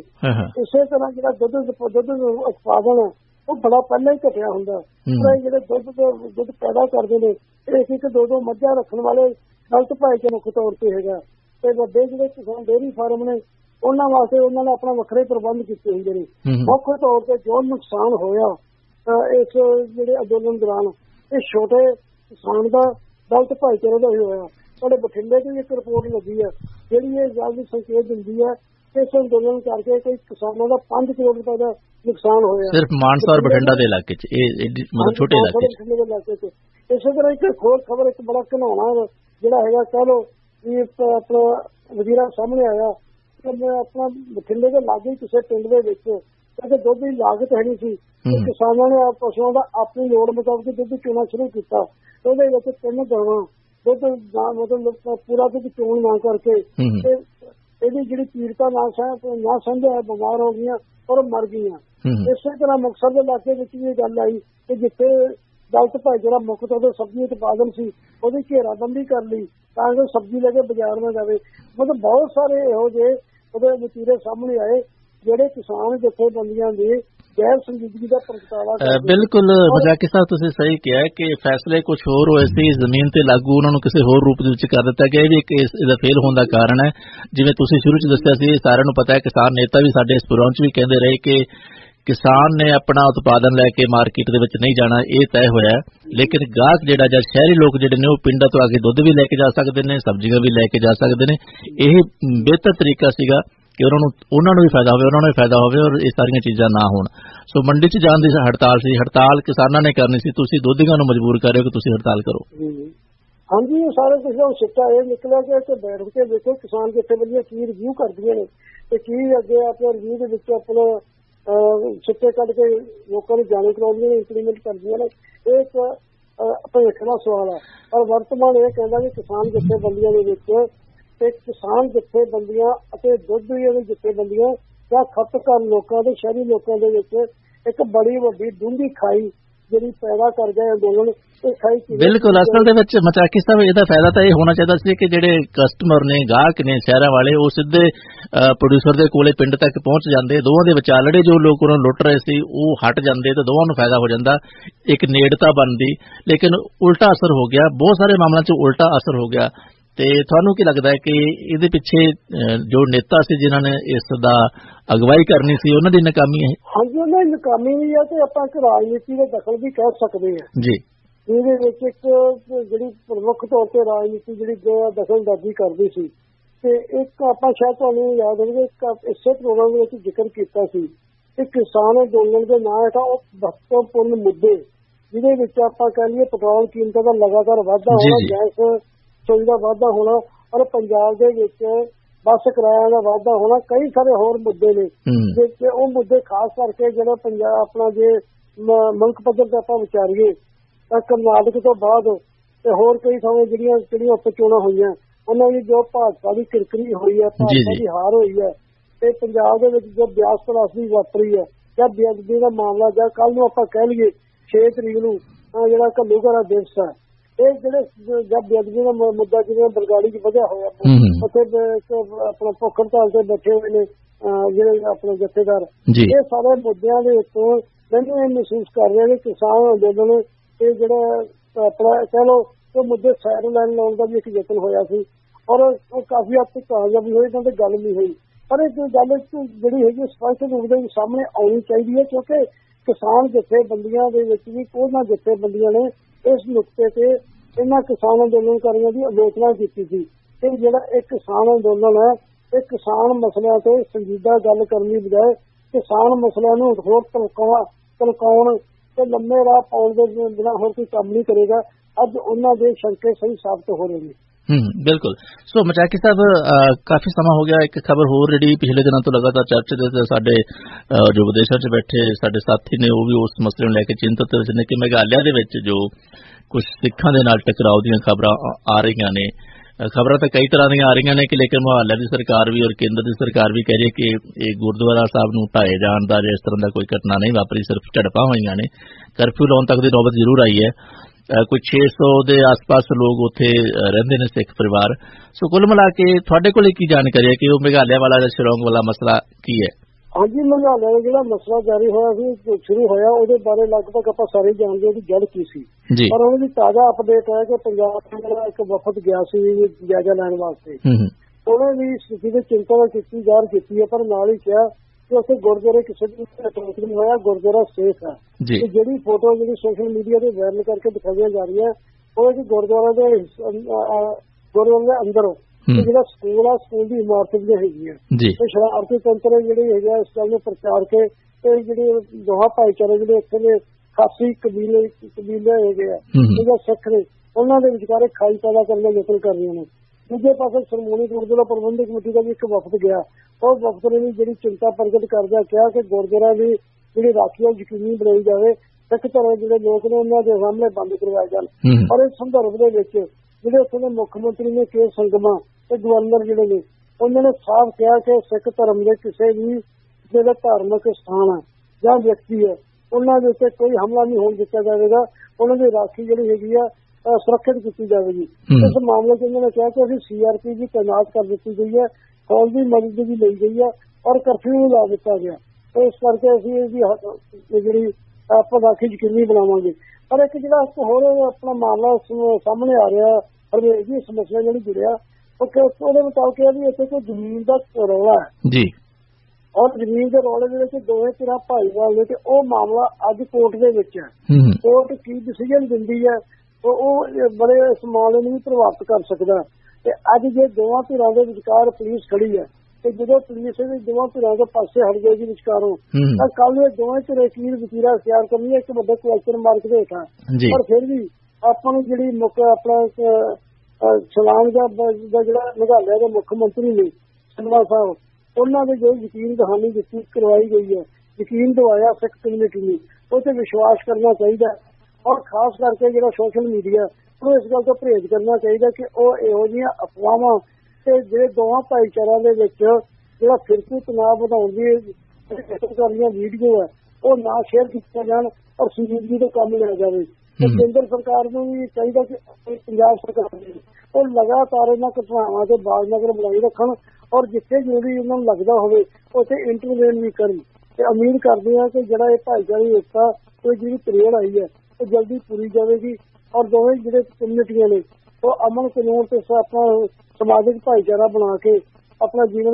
इसे तरह जिहड़ा दुध उत्पादन है वो बड़ा पहले ही घटिया होंदा है। जिहड़े दुध पैदा करते हैं एक दो मੱਝਾਂ रखने वाले गलत भाईचारे मुख्य तौर पर हैगा ते वड्डे जिहड़े किसान डेयरी फार्म ने उन्हां वास्ते उन्होंने अपना वखरे प्रबंध किए हुंदे ने। मुख्य तौर पर जो नुकसान होया इस जिहड़े अंदोलन दौरान ये छोटे किसान का गलत भाईचारे का ही होया। साडे बठिंडे की एक रिपोर्ट लगी है जिहड़ी ये गल दी संकेत दिंदी है कि इस अंदोलन करके कोई किसानों का 5 करोड़ रुपए का नुकसान होया सिर्फ मानसा और बठिंडा के इलाके मतलब छोटे इलाके। इसी तरह एक होर खबर एक बड़ा घिनौना जिहड़ा हैगा कह लो भी अपना वजीरा सामने आया कि मैं अपना बठिंडे के लागे किसी पिंड के विच क्योंकि दुध की लागत है नहीं सी किसानों ने पशुओं का अपनी लोड़ मुताबिक दुध चोना शुरू किया। ਉਹਦੇ ਵਿੱਚ 3 ਗਾਵਾਂ ਦੁੱਧ मतलब पूरा दुध चोण ना करके ਇਹਦੀ ਜਿਹੜੀ ਪੀੜਤਾ ਨਾ ਸਮਝਿਆ ਬਿਮਾਰ ਹੋ ਗਈਆਂ ਔਰ ਮਰ ਗਈਆਂ। ਇਸੇ ਤਰ੍ਹਾਂ ਮੁਕਤਸਰ ਦੇ ਇਲਾਕੇ ਵਿੱਚ ਵੀ ਇਹ ਗੱਲ ਆਈ ਕਿ ਜਿੱਥੇ ਦਲਿਤ ਭਾਈਚਾਰਾ ਮੁੱਖ ਤੌਰ ਤੇ ਸਬਜ਼ੀ ਉਤਪਾਦਨ ਸੀ ਉਹਦੀ ਘੇਰਾਬੰਦੀ ਕਰ ਲਈ ਤਾਂ ਕਿ ਸਬਜ਼ੀ ਲੈ ਕੇ ਬਾਜ਼ਾਰ ਨਾ ਜਾਵੇ। मतलब बहुत सारे ਇਹੋ ਜਿਹੇ ਉਹਦੇ ਵਤੀਰੇ ਸਾਹਮਣੇ ਆਏ ਜਿਹੜੇ ਕਿਸਾਨ ਜਥੇਬੰਦੀਆਂ ਦੇ गैर संजीदगी का प्रगटावा बिल्कुल मजाकी साहब तुसीं सही किया कि फैसले कुछ होर होए सी जमीन ते लागू उन्होंने किसी होर रूप दे विच कर दिता गया। ये भी एक इसदा फेल होने का कारण है। जिवें तुसीं शुरू च दस्सिया सी सारिआं नूं पता है किसान नेता भी साडे इस प्रोग्राम च भी कहंदे रहे कि किसान ने अपना उत्पादन लैके मार्केट दे विच नहीं जाना ये तय होया लेकिन गाहक जिहड़ा जां शहरी लोग जिहड़े ने वो पिंडां तो आके दुध भी लैके जा सकदे ने सब्जियां भी लैके जा सकदे ने। यह बेहतर तरीका सीगा कि उन्होंने भी फायदा होवे उन्होंने भी फायदा होवे और ये सारियां चीज़ां ना होण। सो मंडी च जाण दी हड़ताल सी हड़ताल किसानां ने करनी सी तुसीं दुधियां नूं मजबूर कर रहे हो कि तुसीं हड़ताल करो। हाँ जी सारे कुछ सिक्का ये निकलिया कि बैठ के देखो किसान जथेबंदियां की रिव्यू करदियां ने ते की अगे अपने रिव्यू दे विच अपना सिक्के कढ के लोकां नूं जाने कराउंदियां इंप्लीमेंट करदियां ने। एक भविक्ख दा सवाल है पर वर्तमान ये कहंदा कि किसान जथेबंदियां दे विच ते किसान जथेबंदियां अते दुध दी जथेबंदियां या खपतकार लोगों के शहरी लोगों के एक बड़ी वड्डी डूंगी खाई जिहड़ी पैदा कर गए अंदोलन। बिल्कुल असल दे मचाकी साहब इहदा फायदा तो यह होना चाहिए कि जिहड़े कस्टमर ने गाहक ने शहरां वाले वो सीधे प्रोड्यूसर दे कोले पिंड तक पहुंच जाते दोवां दे विचालड़े जो लोग उन्होंने लुट रहे सी वो हट जाते तो दोवां नूं फायदा हो जाता एक नेड़ता बनती। लेकिन उल्टा असर हो गया बहुत सारे मामलों च उल्टा असर हो गया। ते तुहानूं की लगता है कि इहदे पिछे जो नेता सी जिन्हां ने इसदा अगवाई करनी सी उन्हां दी नाकामी है। हाँ जी उन्हां दी नाकामी भी है ते आपां इक राजनीति दा दखल भी कह सकते हैं जी। ਇਹਦੇ ਵਿੱਚ ਇੱਕ ਜਿਹੜੀ ਪ੍ਰਮੁੱਖ ਤੌਰ ਤੇ ਰਾਜਨੀਤੀ ਜਿਹੜੀ ਦਖਲਅੰਦਾਜ਼ੀ ਕਰਦੀ ਸੀ ਤੇ ਇੱਕ ਆਪਾਂ ਸ਼ਾਇਦ ਤੁਹਾਨੂੰ ਯਾਦ ਹੋਵੇ ਇਸੇ ਪ੍ਰੋਗਰਾਮ ਵਿੱਚ ਜ਼ਿਕਰ ਕੀਤਾ ਸੀ ਕਿ ਕਿਸਾਨ ਅੰਦੋਲਨ ਦੇ ਨਾਂ ਹੇਠਾਂ ਉਹ ਮਹੱਤਵਪੂਰਨ ਮੁੱਦੇ ਜਿਹਦੇ ਵਿੱਚ ਆਪਾਂ ਕਹਿ ਲਈਏ ਪੈਟਰੋਲ ਕੀਮਤਾਂ ਦਾ ਲਗਾਤਾਰ ਵਾਧਾ ਹੋਣਾ, ਗੈਸ ਚੋਰੀ ਦਾ ਵਾਧਾ ਹੋਣਾ, ਔਰ ਪੰਜਾਬ ਦੇ ਵਿੱਚ ਬੱਸ ਕਿਰਾਇਆ ਦਾ ਵਾਧਾ ਹੋਣਾ, ਕਈ ਸਾਰੇ ਹੋਰ ਮੁੱਦੇ ਨੇ ਜਿੱਥੇ ਉਹ ਮੁੱਦੇ ਖਾਸ ਕਰਕੇ ਜਿਹੜਾ ਪੰਜਾਬ ਆਪਣਾ ਜੇ ਮੁਲਕ ਪੱਧਰ ਤੇ ਆਪਾਂ ਵਿਚਾਰੀਏ ਤਾਂ ਕਰਨਾਟਕ ਤੋਂ ਬਾਅਦ ਤੇ ਹੋਰ ਕਈ ਥਾਵਾਂ ਜਿਹੜੀਆਂ ਉੱਪ ਚੋਣਾਂ ਹੋਈਆਂ ਉਹਨਾਂ ਦੀ ਜੋ ਭਾਜਪਾ ਦੀ ਕਿਰਕਰੀ ਹੋਈ ਹੈ, ਭਾਜਪਾ ਦੀ ਹਾਰ ਹੋਈ ਹੈ, ਤੇ ਪੰਜਾਬ ਦੇ ਵਿੱਚ ਜੋ ਬਿਆਸ ਤਲਾਸ਼ੀ ਵਾਪਰੀ ਹੈ ਜਾਂ ਬੇਅਦਬੀ ਦਾ ਮਾਮਲਾ, ਜਾਂ ਕੱਲ ਨੂੰ ਆਪਾਂ ਕਹਿ ਲਈਏ 6 ਤਰੀਕ ਨੂੰ ਜਿਹੜਾ ਘੱਲੂਘਾਰਾ ਦਿਵਸ ਹੈ, ਇਹ ਜਿਹੜੇ ਜਦ ਬੇਅਦਬੀ ਦਾ ਮੁੱਦਾ ਜਿਵੇਂ ਬਰਗਾੜੀ 'ਚ ਵਧਿਆ ਹੋਇਆ, ਉੱਥੇ ਆਪਣਾ ਭੁੱਖ ਹੜਤਾਲ ਤੇ ਬੈਠੇ ਹੋਏ ਨੇ ਜਿਹੜੇ ਆਪਣੇ ਜਥੇਦਾਰ, ਇਹ ਸਾਰੇ ਮੁੱਦਿਆਂ ਦੇ ਉੱਤੋਂ ਮੈਨੂੰ ਇਹ ਮਹਿਸੂਸ ਕਰ ਰਿਹਾ ਕਿ ਕਿਸਾਨ ਅੰਦੋਲਨ ਇਹ ਜਿਹੜਾ ਆਪਣਾ ਕਹਿ ਲਓ ਉਹ ਮੁੱਦੇ ਸਾਈਡ ਲਾਈਨ ਲਾਉਣ ਦਾ ਵੀ ਇੱਕ ਯਤਨ ਹੋਇਆ ਸੀ, ਔਰ ਉਹ ਕਾਫੀ ਹੱਦ ਤੱਕ ਕਾਮਯਾਬ ਵੀ ਹੋਈ, ਇਹਨਾਂ ਤੇ ਗੱਲ ਨਹੀਂ ਹੋਈ। ਪਰ ਇਹ ਗੱਲ ਜਿਹੜੀ ਹੈਗੀ ਸਪਸ਼ਟ ਰੂਪ ਦੇ ਸਾਹਮਣੇ ਆਉਣੀ ਚਾਹੀਦੀ ਹੈ, ਕਿਉਂਕਿ ਕਿਸਾਨ ਜਥੇਬੰਦੀਆਂ ਦੇ ਵਿੱਚ ਵੀ ਉਹਨਾਂ ਜਥੇਬੰਦੀਆਂ ਨੇ ਇਸ ਨੁਕਤੇ ਤੇ ਇਹਨਾਂ ਕਿਸਾਨ ਅੰਦੋਲਨਕਾਰੀਆਂ ਦੀ ਆਲੋਚਨਾ ਕੀਤੀ ਸੀ ਕਿ ਜਿਹੜਾ ਇਹ ਕਿਸਾਨ ਅੰਦੋਲਨ ਹੈ ਇਹ ਕਿਸਾਨ ਮਸਲਿਆਂ ਤੇ ਸੰਜੀਦਾ ਗੱਲ ਕਰਨ ਦੀ ਬਜਾਏ ਕਿਸਾਨ ਮਸਲਿਆਂ ਨੂੰ ਹੋਰ ਧਮਕਾਉਣ ਤੇ ਲੰਮੇ ਰਾਹ ਪਾਉਣ ਦੇ ਬਿਨਾਂ ਹੋਰ ਕੋਈ ਕੰਮ ਨਹੀਂ ਕਰੇਗਾ। ਅੱਜ ਉਹਨਾਂ ਦੇ ਸ਼ੰਕੇ ਸਹੀ ਸਾਬਤ ਹੋ ਰਹੇ ਨੇ। ਬਿਲਕੁਲ। ਸੋ ਮਚਾਕੀ ਸਾਹਿਬ, ਕਾਫੀ ਸਮਾਂ ਹੋ ਗਿਆ, ਇੱਕ ਖਬਰ ਹੋਰ ਜਿਹੜੀ ਪਿਛਲੇ ਦਿਨਾਂ ਤੋਂ ਲਗਾਤਾਰ ਚਰਚੇ ਦੇ ਸਾਡੇ ਜੋ ਵਿਦੇਸ਼ਾਂ 'ਚ ਬੈਠੇ ਸਾਡੇ ਸਾਥੀ ਨੇ ਉਹ ਵੀ ਉਸ ਮਸਲੇ ਨੂੰ ਲੈ ਕੇ ਚਿੰਤਤ ਨੇ ਕਿ ਮੇਘਾਲਿਆ ਦੇ ਵਿੱਚ ਜੋ ਕੁਝ ਸਿੱਖਾਂ ਦੇ ਨਾਲ ਟਕਰਾਓ ਦੀਆਂ ਖਬਰਾਂ ਆ ਰਹੀਆਂ ਨੇ। ਖਬਰਾਂ ਤਾਂ ਕਈ ਤਰ੍ਹਾਂ ਦੀਆਂ ਆ ਰਹੀਆਂ ਨੇ ਕਿ ਲੇਕਿਨ ਮੁਹੱਲੇ ਦੀ ਸਰਕਾਰ ਵੀ ਔਰ ਕੇਂਦਰ ਦੀ ਸਰਕਾਰ ਵੀ ਕਹਿ ਰਹੀ ਹੈ ਕਿ ਇਹ ਗੁਰਦੁਆਰਾ ਸਾਹਿਬ ਨੂੰ ਢਾਏ ਜਾਣ ਦਾ ਜਾਂ ਇਸ ਤਰ੍ਹਾਂ ਦਾ ਕੋਈ ਘਟਨਾ ਨਹੀਂ ਵਾਪਰੀ, ਸਿਰਫ ਝੜਪਾਂ ਹੋਈਆਂ ਨੇ। ਕਰਫਿਊ ਲਾਉਣ ਤੱਕ ਦੀ ਨੌਬਤ ਜ਼ਰੂਰ ਆਈ ਹੈ। ਕੋਈ 600 ਦੇ ਆਸ-ਪਾਸ ਲੋਕ ਉੱਥੇ ਰਹਿੰਦੇ ਨੇ ਸਿੱਖ ਪਰਿਵਾਰ। ਸੋ ਕੁੱਲ ਮਿਲਾ ਕੇ ਤੁਹਾਡੇ ਕੋਲ ਕੀ ਜਾਣਕਾਰੀ ਹੈ ਕਿ ਉਹ ਮੇਘਾਲਿਆ ਵਾਲਾ ਜਾਂ ਸ਼ਿਲੌਂਗ ਵਾਲਾ ਮਸਲਾ ਕੀ ਹੈ? ਹਾਂਜੀ, ਮੇਘਾਲਿਆ ਦਾ ਜਿਹੜਾ ਮਸਲਾ ਜਾਰੀ ਹੋਇਆ ਸੀ ਸ਼ੁਰੂ ਹੋਇਆ ਉਹਦੇ ਬਾਰੇ ਲਗਭਗ ਆਪਾਂ ਸਾਰੇ ਜਾਣਦੇ ਉਹਦੀ ਜੜ ਕੀ ਸੀ, ਪਰ ਉਹਦੀ ਤਾਜ਼ਾ ਅਪਡੇਟ ਹੈ ਕਿ ਪੰਜਾਬ ਦਾ ਇੱਕ ਵਫਦ ਗਿਆ ਸੀ ਜਾਇਜ਼ਾ ਲੈਣ ਵਾਸਤੇ। ਉਹਨੇ ਵੀ ਸਥਿਤੀ ਦੀ ਚਿੰਤਾ ਜ਼ਾਹਰ ਕੀਤੀ ਹੈ, ਪਰ ਨਾਲ ਹੀ ਕਿਹਾ ਕਿ ਉੱਥੇ ਗੁਰਦੁਆਰੇ ਕਿਸੇ ਦੀ ਅਟੈਕ ਨਹੀਂ ਹੋਇਆ, ਗੁਰਦੁਆਰਾ ਸੇਫ ਹੈ। ਜਿਹੜੀ ਫੋਟੋ ਜਿਹੜੀ ਸੋਸ਼ਲ ਮੀਡੀਆ ਤੇ ਵਾਇਰਲ ਕਰਕੇ ਦਿਖਾਈਆਂ ਜਾ ਰਹੀਆਂ ਉਹ ਕਿ ਗੁਰਦੁਆਰਾ ਦੇ ਅੰਦਰ ਜਿਹੜਾ ਸਕੂਲ ਆ, ਸਕੂਲ ਦੀ ਇਮਾਰਤ ਵੀ ਹੈਗੀ ਹੈ ਤੇ ਸ਼ਰਾਰਤੀ ਤੰਤਰ ਜਿਹੜੇ ਹੈਗੇ ਇਸ ਗੱਲ ਨੂੰ ਪ੍ਰਚਾਰ ਕੇ ਤੇ ਜਿਹੜੇ ਦੋਹਾਂ ਭਾਈਚਾਰੇ ਜਿਹੜੇ ਇੱਥੇ ਦੇ ਖਾਸੀ ਕਬੀਲੇ ਹੈਗੇ ਆ ਜਿਹੜੇ ਸਿੱਖ ਨੇ ਉਹਨਾਂ ਦੇ ਵਿਚਾਰੇ ਖਾਈ ਪੈਦਾ ਕਰਨ ਦਾ ਯਤਨ ਕਰ ਰਹੀਆਂ ਨੇ। ਦੂਜੇ ਪਾਸੇ ਸ਼੍ਰੋਮਣੀ ਗੁਰਦੁਆਰਾ ਪ੍ਰਬੰਧਕ ਕਮੇਟੀ ਦਾ ਵੀ ਇੱਕ ਵਫਦ ਗਿਆ, ਉਹ ਵਫਦ ਨੇ ਵੀ ਜਿਹੜੀ ਚਿੰਤਾ ਪ੍ਰਗਟ ਕਰਦਿਆਂ ਕਿਹਾ ਕਿ ਗੁਰਦੁਆਰਾ ਦੀ ਜਿਹੜੀ ਰਾਖੀ ਉਹ ਯਕੀਨੀ ਬਣਾਈ ਜਾਵੇ, ਸਿੱਖ ਧਰਮ ਜਿਹੜੇ ਲੋਕ ਨੇ ਉਹਨਾਂ ਦੇ ਸਾਹਮਣੇ ਬੰਦ ਕਰਵਾਏ ਜਾਣ। ਔਰ ਇਸ ਸੰਦਰਭ ਦੇ ਵਿੱਚ ਜਿਹੜੇ ਉੱਥੇ ਦੇ ਮੁੱਖ ਮੰਤਰੀ ਨੇ ਕੇ ਸੰਗਮਾ ਤੇ ਗਵਰਨਰ ਜਿਹੜੇ ਨੇ ਉਹਨਾਂ ਨੇ ਸਾਫ਼ ਕਿਹਾ ਕਿ ਸਿੱਖ ਧਰਮ ਦੇ ਕਿਸੇ ਵੀ ਜਿਹੜੇ ਧਾਰਮਿਕ ਸਥਾਨ ਹੈ ਜਾਂ ਵਿਅਕਤੀ ਹੈ ਉਹਨਾਂ ਦੇ ਉੱਤੇ ਕੋਈ ਹਮਲਾ ਨਹੀਂ ਹੋਣ ਦਿੱਤਾ ਜਾਵੇਗਾ, ਉਹਨਾਂ ਦੀ ਰਾਖੀ ਜਿਹੜੀ ਹੈਗੀ ਆ ਸੁਰੱਖਿਅਤ ਕੀਤੀ ਜਾਵੇਗੀ। ਇਸ ਮਾਮਲੇ 'ਚ ਉਹਨਾਂ ਨੇ ਕਿਹਾ ਕਿ ਅਸੀਂ CRP ਵੀ ਤੈਨਾਤ ਕਰ ਦਿੱਤੀ ਗਈ ਹੈ, ਫੌਜ ਦੀ ਮਦਦ ਵੀ ਲਈ ਗਈ ਹੈ ਔਰ ਕਰਫਿਊ ਵੀ ਲਾ ਦਿੱਤਾ ਗਿਆ। ਤੇ ਇਸ ਕਰਕੇ ਅਸੀਂ ਇਹਦੀ ਜਿਹੜੀ ਆਪਾਂ ਰਾਖੀ ਯਕੀਨੀ ਬਣਾਵਾਂਗੇ। ਪਰ ਇੱਕ ਜਿਹੜਾ ਹੋਰ ਆਪਣਾ ਮਾਮਲਾ ਸਾਹਮਣੇ ਆ ਰਿਹਾ ਹਰਵੇਸ਼ ਜੀ, ਇਸ ਮਸਲੇ ਜਿਹੜੀ ਜੁੜਿਆ ਉਹਦੇ ਮੁਤਾਬਕ ਇਹ ਵੀ ਇੱਥੇ ਕੋਈ ਜ਼ਮੀਨ ਦਾ ਰੌਲਾ ਹੈ ਜੀ, ਔਰ ਜ਼ਮੀਨ ਦੇ ਰੌਲੇ ਦੇ ਵਿੱਚ ਦੋਵੇਂ ਧਿਰਾਂ ਭਾਈਵਾਲ ਨੇ ਤੇ ਉਹ ਮਾਮਲਾ ਅੱਜ ਕੋਰਟ ਦੇ ਵਿੱਚ ਹੈ। ਕੋਰਟ ਕੀ ਡਿਸੀਜਨ ਦਿੰਦੀ ਹੈ ਉਹ ਬੜੇ ਇਸ ਮਾਮਲੇ ਨੂੰ ਵੀ ਪ੍ਰਭਾਵਿਤ ਕਰ ਸਕਦਾ। ਤੇ ਅੱਜ ਜੇ ਦੋਵਾਂ ਧਿਰਾਂ ਦੇ ਵਿਚਕਾਰ ਪੁਲਿਸ ਖੜੀ ਹੈ ਤੇ ਜਦੋਂ ਪੁਲਿਸ ਵੀ ਦੋਵਾਂ ਧਿਰਾਂ ਦੇ ਪਾਸੇ ਹਟ ਜਾਏਗੀ ਵਿਚਕਾਰੋਂ ਤਾਂ ਕੱਲ ਨੂੰ ਦੋਵੇਂ ਧਿਰਾਂ ਕੀ ਵਤੀਰਾ ਅਖਤਿਆਰ ਕਰਨੀ ਹੈ ਇੱਕ ਵੱਡੇ ਕੁਐਸਚਨ ਮਾਰਕ ਦੇ ਹੇਠਾਂ। ਪਰ ਫਿਰ ਵੀ ਆਪਾਂ ਨੂੰ ਜਿਹੜੀ ਮੁੱਖ ਆਪਣਾ ਸ਼ਿਲੌਂਗ ਦਾ ਜਿਹੜਾ ਮੇਘਾਲਿਆ ਦੇ ਮੁੱਖ ਮੰਤਰੀ ਨੇ ਸਨਵਾ ਸਾਹਿਬ, ਉਹਨਾਂ ਦੇ ਜੋ ਯਕੀਨ ਦਹਾਨੀ ਦਿੱਤੀ ਕਰਵਾਈ ਗਈ ਹੈ, ਯਕੀਨ ਦਵਾਇਆ ਸਿੱਖ ਕਮਿਊਨਿਟੀ ਨੂੰ, ਉਹ ਤੇ ਵਿਸ਼ਵਾਸ ਕਰਨਾ ਚਾਹੀਦਾ। ਔਰ ਖਾਸ ਕਰਕੇ ਜਿਹੜਾ ਸੋਸ਼ਲ ਮੀਡੀਆ ਉਹਨੂੰ ਇਸ ਗੱਲ ਤੋਂ ਪਰਹੇਜ਼ ਕਰਨਾ ਚਾਹੀਦਾ ਕਿ ਉਹ ਇਹੋ ਜਿਹੀਆਂ ਅਫਵਾਹਾਂ ਤੇ ਜਿਹੜੇ ਦੋਵਾਂ ਭਾਈਚਾਰਿਆਂ ਦੇ ਵਿੱਚ ਜਿਹੜਾ ਫਿਰਕੂ ਤਣਾਅ ਵਧਾਉਣ ਦੀ ਵਾਲੀਆਂ ਵੀਡੀਓ ਹੈ ਉਹ ਨਾ ਸ਼ੇਅਰ ਕੀਤੀਆਂ ਜਾਣ ਔਰ ਸੰਜੀਦਗੀ ਤੋਂ ਕੰਮ ਲਿਆ ਜਾਵੇ। ਤੇ ਕੇਂਦਰ ਸਰਕਾਰ ਨੂੰ ਵੀ ਚਾਹੀਦਾ ਕਿ ਪੰਜਾਬ ਸਰਕਾਰ ਨੇ ਉਹ ਲਗਾਤਾਰ ਇਹਨਾਂ ਘਟਨਾਵਾਂ ਤੇ ਬਾਜ਼ਨਗਰ ਬਣਾਈ ਰੱਖਣ ਔਰ ਜਿੱਥੇ ਜ਼ਰੂਰੀ ਉਹਨਾਂ ਨੂੰ ਲੱਗਦਾ ਹੋਵੇ ਉੱਥੇ ਇੰਟਰਵੈਨ ਵੀ ਕਰਨ। ਤੇ ਉਮੀਦ ਕਰਦੇ ਹਾਂ ਕਿ ਜਿਹੜਾ ਇਹ ਭਾਈਚਾਰੀ ਏਕਤਾ ਕੋਈ ਜਿਹੜੀ ਤਰੇੜ ਆਈ ਹੈ ਉਹ ਜਲਦੀ ਪੂਰੀ ਜਾਵੇਗੀ ਔਰ ਦੋਵੇਂ ਜਿਹੜੇ ਕਮਿਊਨਿਟੀਆਂ ਨੇ ਉਹ ਅਮਨ ਕਾਨੂੰਨ ਤੇ ਆਪਣਾ ਸਮਾਜਿਕ ਭਾਈਚਾਰਾ ਬਣਾ ਕੇ ਆਪਣਾ ਜੀਵਨ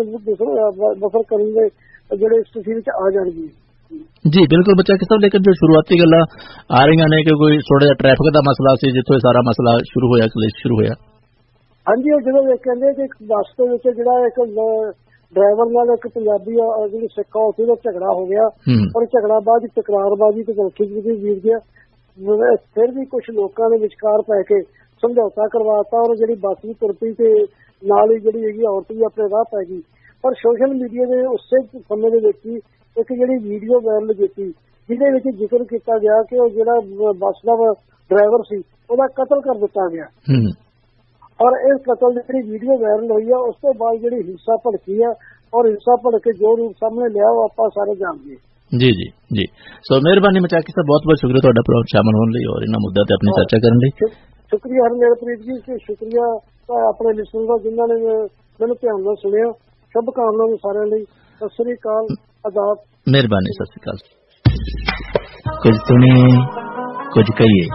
ਬਸਰ ਕਰਨ ਦੇ ਜਿਹੜੇ ਸਥਿਤੀ ਵਿੱਚ ਆ ਜਾਣਗੇ। ਜੀ ਬਿਲਕੁਲ ਬੱਚਾ ਕਿਸਮ, ਲੇਕਿਨ ਜੋ ਸ਼ੁਰੂਆਤੀ ਗੱਲਾਂ ਆ ਰਹੀਆਂ ਨੇ ਕਿ ਕੋਈ ਥੋੜਾ ਜਿਹਾ ਟ੍ਰੈਫਿਕ ਦਾ ਮਸਲਾ ਸੀ ਜਿੱਥੋਂ ਇਹ ਸਾਰਾ ਮਸਲਾ ਸ਼ੁਰੂ ਹੋਇਆ, ਕਲੇਸ਼ ਸ਼ੁਰੂ ਹੋਇਆ। ਹਾਂਜੀ, ਉਹ ਜਦੋਂ ਇਹ ਕਹਿੰਦੇ ਕਿ ਇੱਕ ਬੱਸ ਦੇ ਵਿੱਚ ਜਿਹੜਾ ਇੱਕ ਡਰਾਈਵਰ ਨਾਲ ਇੱਕ ਪੰਜਾਬੀ ਜਿਹੜੀ ਸਿੱਖ ਆ ਉੱਥੇ ਦਾ ਝਗੜਾ ਹੋ ਗਿਆ ਔਰ ਝਗੜਾ ਬਾਅਦ ਤਕਰਾਰਬਾਜ਼ੀ ਤੇ ਗਲਤੀ ਵੀਰ ਗਿਆ फिर भी कुछ लोगों ने विचकार पै के समझौता करवाता और जी बस भी तुर पई ते नाल ही जी औरत भी अपने राह पै गई। पर सोशल मीडिया के उस समय के एक जी वीडियो वायरल की जिहदे जिक्र किया गया कि वो जिहड़ा बस का ड्राइवर सी ਉਹਦਾ कतल कर दिता गया। और इस कतल की जी वीडियो वायरल हुई है उस तो बाद जी हिंसा भड़की है और हिंसा भड़क के जो रूप सामने लिया वो आप सारे जानते हैं। जी जी जी सो मेहरबानी मचाकी साहब, बहुत बहुत शुक्रिया ਤੁਹਾਡਾ ਪ੍ਰੋਗਰਾਮ ਸ਼ਾਮਲ ਹੋਣ ਲਈ ਔਰ ਇਹਨਾਂ ਮੁੱਦਿਆਂ ਤੇ ਆਪਣੀ ਚਰਚਾ ਕਰਨ ਲਈ। शुक्रिया हरमेलप्रीत जी ਤੇ शुक्रिया अपने लिसनर का जिन्होंने मैंने ध्यान ਨਾਲ सुनिया। शुभकामनाएं सारे ਲਈ। सत श्री अकाल, आदाब। मेहरबानी, सत श्री अकाल। कुछ सुनिए कुछ कहिए।